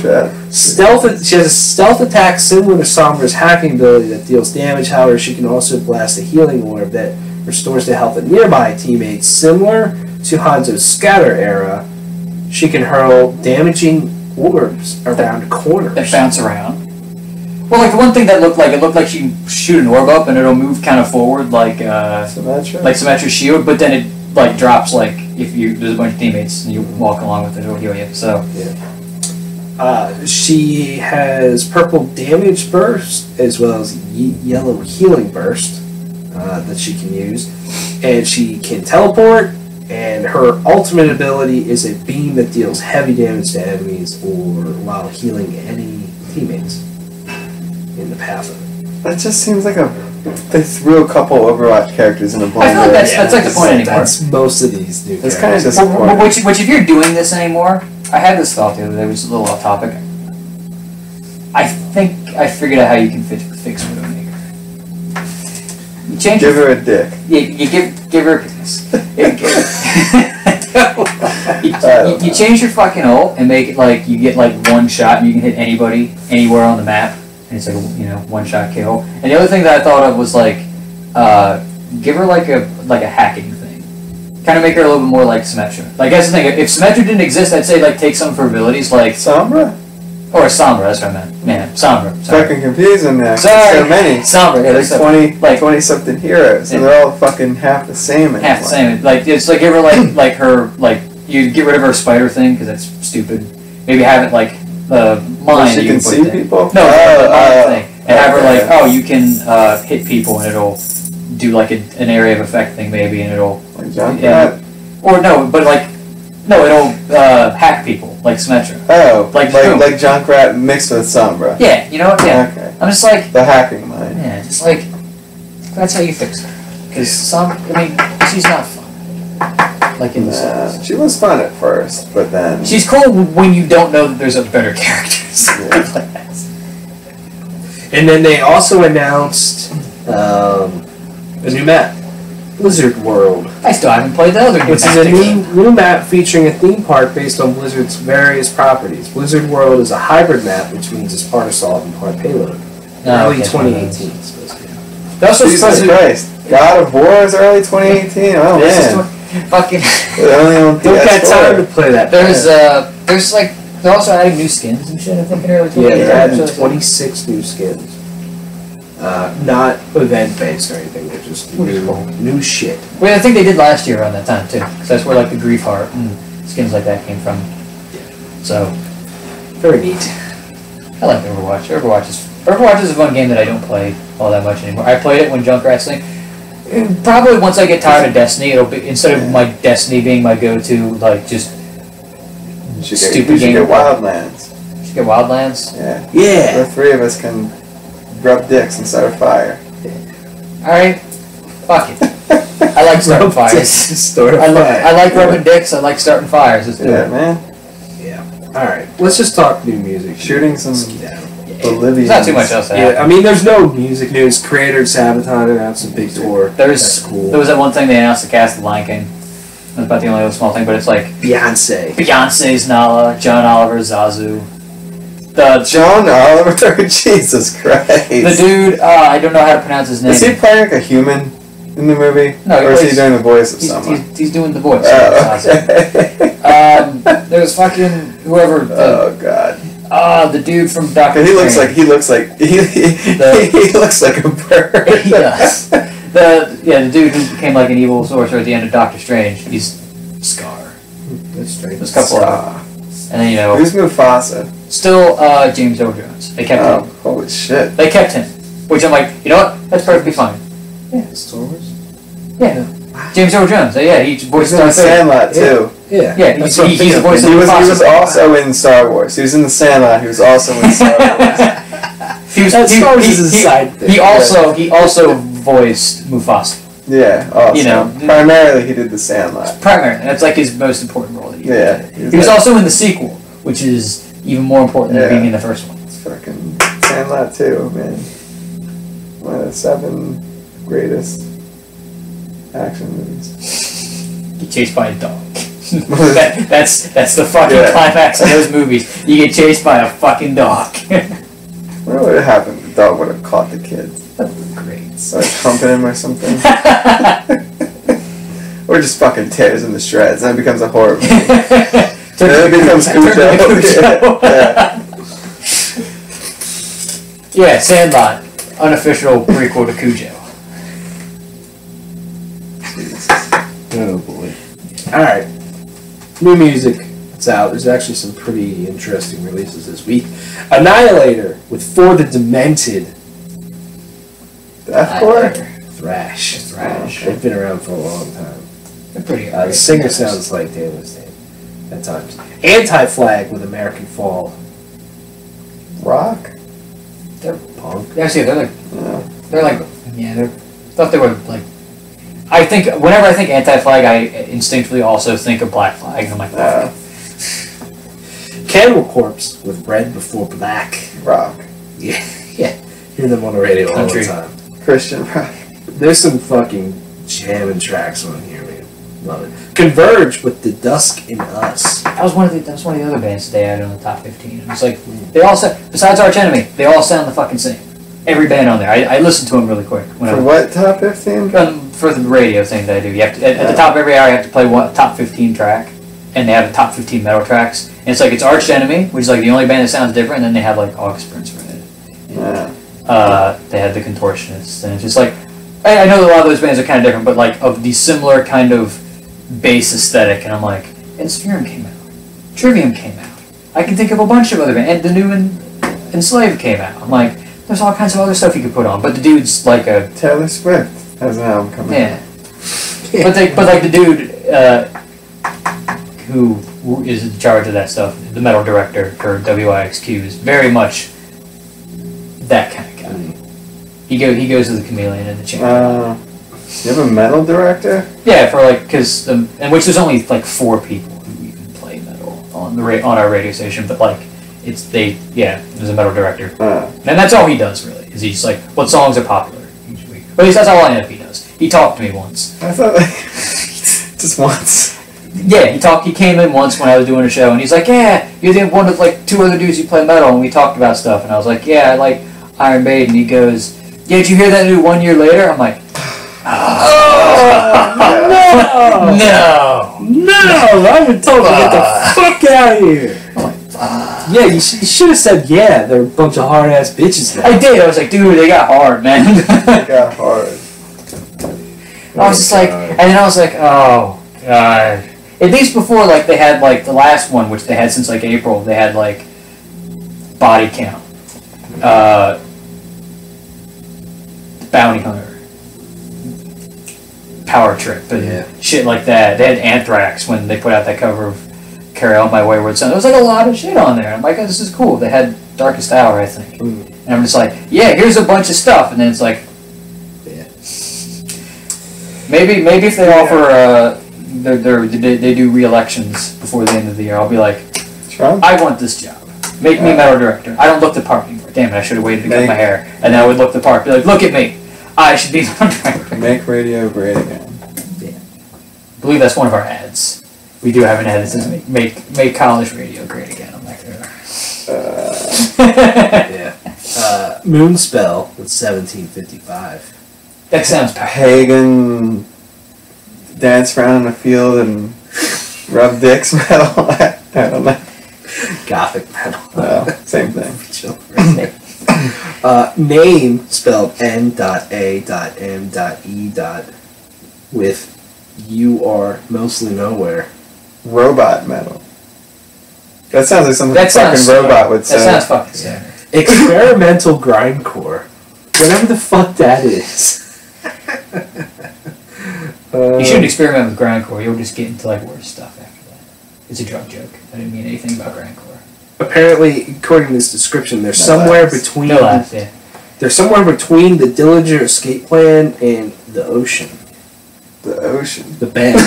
Stealth. She has a stealth attack similar to Sombra's hacking ability that deals damage. However, she can also blast a healing orb that restores the health of nearby teammates, similar to Hanzo's scatter era. She can hurl damaging orbs around corners that bounce around. Well, like the one thing that looked like she can shoot an orb up and it'll move kind of forward like Symmetra's shield, but then it like drops like if there's a bunch of teammates and you walk along with it, it'll heal you. So yeah. She has purple damage burst as well as yellow healing burst that she can use, and she can teleport. And her ultimate ability is a beam that deals heavy damage to enemies or while healing any teammates in the path of it. That just seems like they threw a couple Overwatch characters in a blender. I feel like that's like the point anymore. That's most of these new It's characters. kind of disappointing. Which if you're doing this anymore, I had this thought the other day, which is a little off topic. I think I figured out how you can fix Widowmaker. You change give her a dick. You give her a penis. You change your fucking ult and make it like you get like one shot and you can hit anybody anywhere on the map and it's like a one shot kill. And the other thing that I thought of was like give her like a hacking thing. Kind of make her a little bit more like Symmetra. Like that's the thing. If Symmetra didn't exist, I'd say like take some of her abilities like Sombra. Or Sombra, that's what I meant. Man, Sombra. Fucking confusing that. Sorry. So many. Sombra, yeah, there's 20 something heroes, and they're all fucking half the same. Half the same. Like it's like give her like her like you get rid of her spider thing because that's stupid. Maybe have it like mine. So you can see people. No, the mine thing, and have her like you can hit people and it'll do like an area of effect thing maybe, and it'll like Junkrat. Or no, but like. No, it'll hack people, like Symmetra. Oh, like Junkrat mixed with Sombra. Yeah, you know what? Yeah. Okay. I'm just like... The hacking mind. Yeah, just like... That's how you fix her. Because she's not fun. Like in the series. She was fun at first, but then... She's cool when you don't know that there's better characters. Yeah. And then they also announced a new map. Blizzard World. I still haven't played the other Which is a new map featuring a theme park based on Blizzard's various properties. Blizzard World is a hybrid map, which means it's part assault and part payload. Early 2018. Jesus Christ. God of War is early 2018? Oh, man. Fucking... Don't got time to play that. There's like... They're also adding new skins and shit, I think, in early 2018. Yeah, they're adding 26 new skins. Not event-based or anything, they're just new shit. Well, I think they did last year around that time, too. Because that's where, like, the Grief Heart and skins like that came from. So, Very neat. I like Overwatch. Overwatch is a fun game that I don't play all that much anymore. I played it when Junkrat's thing. Probably once I get tired of Destiny, it'll be, instead of my Destiny being my go-to, like, just stupid game. You should get Wildlands. You should get Wildlands? Yeah. Yeah. The three of us can rub dicks and start a fire. Alright. Fuck it. I like starting fires. I like rubbing dicks. I like starting fires. Let's do it. Man. Yeah. Alright. Let's just talk new music. Shooting some Bolivians. There's not too much else to happen. Yeah, I mean, there's no music news. Creator Sabaton announced a big tour. That's cool. There was that one thing they announced, the cast of Lion King. That's about the only other small thing, but it's like Beyonce's Nala, John Oliver, Zazu. John Oliver? Jesus Christ. The dude, I don't know how to pronounce his name. Is he playing like a human in the movie? No, or is he doing the voice of someone? He's doing the voice. Oh, okay. There's fucking whoever. Oh God. The dude from Doctor He Strange. looks like he looks like a bird. He does. The dude who became like an evil sorcerer at the end of Doctor Strange. He's Scar. That's strange. There's a couple of, and then who's Mufasa? Still James Earl Jones. They kept him. Holy shit. They kept him, which I'm like, you know what? That's perfectly fine. Yeah, Star Wars. Yeah. James Earl Jones. Yeah, he voiced in Sandlot too. Yeah. Yeah, he's the voice of Mufasa. He was also in Star Wars. He was in the Sandlot. He was also in Star Wars. Star Wars is a side thing. He also voiced Mufasa. Yeah, awesome. You know, primarily he did the Sandlot. Primarily, that's like his most important role that he did. He was like, also in the sequel, which is even more important than being in the first one. It's fucking Sandlot 2, man. One of the 7 greatest action movies. Get chased by a dog. that's the fucking climax of those movies. You get chased by a fucking dog. What would have happened if the dog would have caught the kid? That'd be great. Started trumping him or something. Or just fucking tears him to shreds. Then it becomes a horror movie. Then it becomes Cujo. Yeah, Sandlot. Unofficial prequel to Cujo. Oh boy. Alright. New music. It's out. There's actually some pretty interesting releases this week. Annihilator with For the Demented. Deathcore? Thrash. They've been around for a long time. They're pretty The singer sounds like Taylor Swift at times. Anti-Flag with American Fall. Rock? They're punk. Actually, they're like, I thought they were like, I think, whenever I think Anti-Flag, I instinctively also think of Black Flag, and I'm like, Cannibal Corpse with Red Before Black. Rock. Yeah. Hear them on the radio all the time. Christian rock. There's some fucking jamming tracks on here, man. Love it. Converge with The Dusk in Us. That was one of the other bands they had on the top 15. It's like, they all sound, besides Arch Enemy, they all sound the fucking same. Every band on there. I listened to them really quick. What top 15? For the radio thing that I do. You have to, at the top of every hour, you have to play one top 15 track. And they have the top 15 metal tracks. And it's like, it's Arch Enemy, which is like the only band that sounds different, and then they have like August Burns Red. They had the Contortionists. And it's just like, I know that a lot of those bands are kind of different, but like of the similar kind of bass aesthetic. And I'm like, Enspherium came out. Trivium came out. I can think of a bunch of other bands. And the new Enslaved came out. I'm like, there's all kinds of other stuff you could put on. But the dude's like a... Taylor Swift has an album coming out. But like the dude who is in charge of that stuff, the metal director for WIXQ, is very much that kind of guy. He goes to the Chameleon and the Champion. You have a metal director? Yeah, for like, and which there's only like 4 people who even play metal on our radio station, but like, there's a metal director. And that's all he does really, is he's just like, what songs are popular each week. But at least that's all I know he does. He talked to me once. I thought just once. Yeah, he came in once when I was doing a show, and he's like, yeah, you're the one of like 2 other dudes who play metal, and we talked about stuff, and I was like, yeah, I like Iron Maiden. He goes, yeah, did you hear that new 1 year later? I'm like, no, I've been told to get the fuck out of here. I'm like, yeah, you should have said, yeah, they're a bunch of hard ass bitches now. I did. I was like, dude, they got hard, man. They got hard. I was just like, and then I was like, oh god. at least before, like, they had, like, the last one, which they had since, like, April, they had, like, Body Count, Bounty Hunter, Power Trip, and shit like that. They had Anthrax when they put out that cover of Carry On My Wayward Son. There was, like, a lot of shit on there. I'm like, oh, this is cool. They had Darkest Hour, I think. And I'm just like, yeah, here's a bunch of stuff. And then it's like, maybe if they offer, they do re-elections before the end of the year, I'll be like, Trump? I want this job. Make me metal director. I don't look the part anymore. Damn it, I should have waited to cut my hair. And then I would look the part. Be like, look at me. I should be metal director. Make radio great again. Yeah. I believe that's one of our ads. We do have an ad that says, make college radio great again. I'm like, yeah. Moonspell with 1755. That sounds pagan. Dance around in a field and rub dicks metal. I don't know. Gothic metal. Same thing. Name spelled N.A.M.E. with You Are Mostly Nowhere. Robot metal. That sounds like something a fucking robot would say. That sounds fucking sad. Experimental grindcore. Whatever the fuck that is. You shouldn't experiment with grindcore. You'll just get into like worse stuff after that. It's a drug joke. I didn't mean anything about grindcore. Apparently, according to this description, they're somewhere between. They're somewhere between the Dillinger Escape Plan and the Ocean. The Ocean. The band.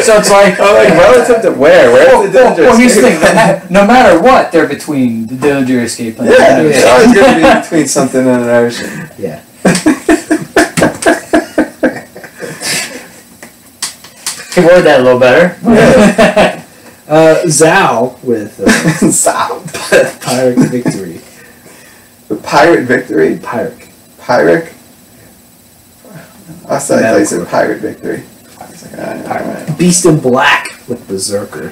So it's like, relative to where? Where's the Dillinger here's the Escape Plan? thing. No matter what, they're between the Dillinger Escape Plan. Yeah, it's always going to be between something and an ocean. Yeah. Can word that a little better. Yeah. Zao with Zao. Pyrrhic Victory. The Pirate Victory? Pyrrhic. Pyrrhic? I thought you said Pirate Victory. Beast in Black with Berserker.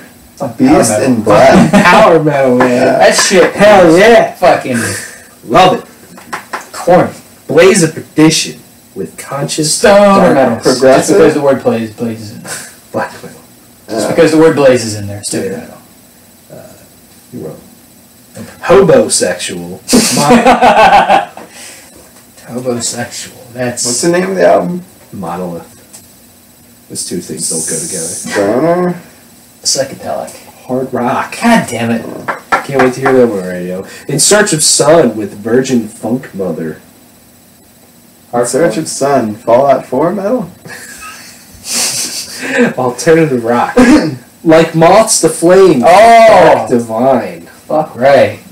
Beast in Black. Power metal, man. Yeah. That shit. Hell yeah. Fucking love it. Corny. Blaze of Perdition with Conscious Stoner metal. Progressive. Just because the word blazes in there. Black metal. Just because the word blaze is in there. Stoner metal. You're wrong. Hobosexual. Hobosexual. That's. What's the name of the album? Monolith. Those two things don't go together. Stoner? Psychedelic. Hard rock. God damn it. Can't wait to hear them on the radio. In Search of Sun with Virgin Funk Mother. In Search of Sun. Fallout 4 metal? Alternative rock. Like Moths to Flame. Oh! Divine. Fuck right.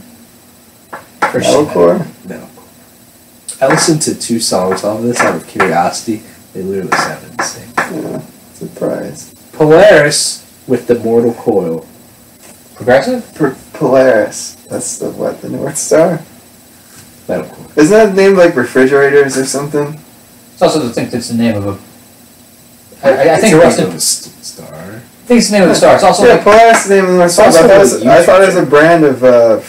Metalcore? No. I listened to 2 songs off of this out of curiosity. They literally sounded the same. Yeah. Surprise. Polaris with the Mortal Coil. Progressive? Polaris. That's the North Star? Metalcore. Isn't that named like refrigerators or something? It's also, I think that's the name of a... I think it's Rustin... a star. I think it's the name of the star. It's also like... Polaris is the name of the North Star. I thought it was a brand of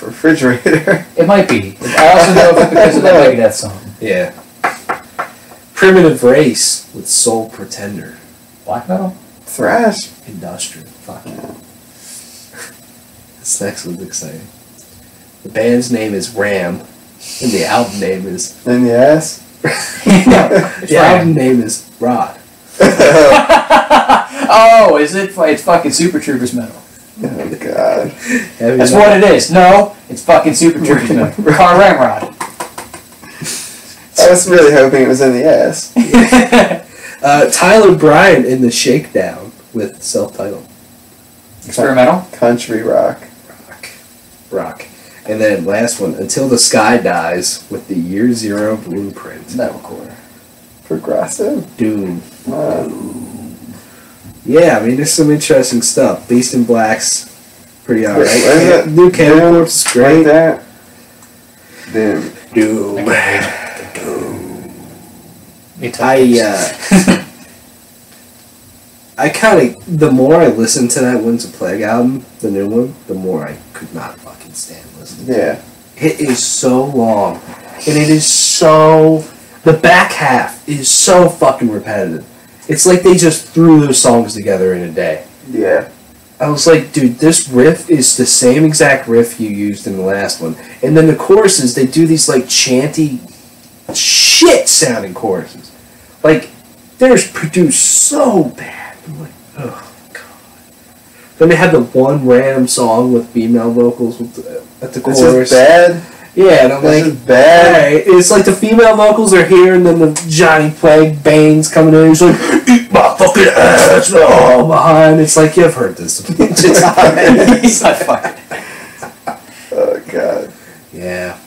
refrigerator. It might be. I also know it's because of that Megadeth song. Yeah. Primitive Race with Soul Pretender. Black metal? Thrash. Industrial. Fuck yeah. This next one's exciting. The band's name is Ram, and the album name is... In the ass? The album name is Rod. Oh, is it? It's fucking Super Troopers metal. Oh, God. That's what it is. No, it's fucking Super Troopers metal. Car Ramrod. I was really hoping it was in the ass. Tyler Bryant in the Shakedown with self-titled. Experimental? Country rock. Rock. And then last one, Until the Sky Dies with the Year Zero Blueprint. Metalcore. Progressive? Doom. Wow. Yeah, I mean, there's some interesting stuff. Beast in Black's pretty alright. Where's New Cannibal Corpse is great. Like that? Doom. Doom. I kind of, the more I listened to that Winds of Plague album, the new one, the more I could not fucking stand listening to it. Yeah. It is so long. And it is so, the back half is so fucking repetitive. It's like they just threw those songs together in a day. Yeah. I was like, dude, this riff is the same exact riff you used in the last one. And then the choruses, they do these like chanty, shit sounding choruses. Like, they're produced so bad. I'm like, oh god. Then they had the one random song with female vocals at the chorus. This is bad. Yeah, and I'm This like, is bad. Right. It's like the female vocals are here, and then the Johnny Plague Bane's coming in. He's like, eat my fucking ass, all behind. It's like, you've heard this. He's not fucking. Oh god. Yeah.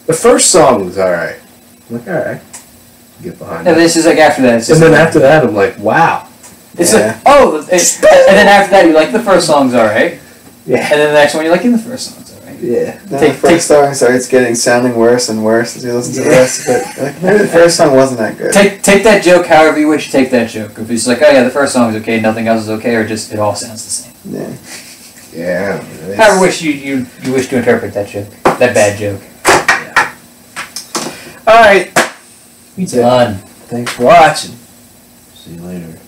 The first song was alright. I'm like, alright. Get behind And it. this is like after that. It's just And then like, after that, I'm like, wow. it's Yeah. like, oh, and then after that, you like the first song's alright. Yeah. And then the next one, you like in the first song's alright. Yeah. Then Take- the first song starts sounding worse and worse as you listen to the rest of it. Like, maybe the first song wasn't that good. Take that joke however you wish to take that joke. If it's like, oh yeah, the first song's okay, nothing else is okay, or just it all sounds the same. Yeah. Yeah. However wish you wish to interpret that joke. That bad joke. Alright. We done. Thanks for watching. See you later.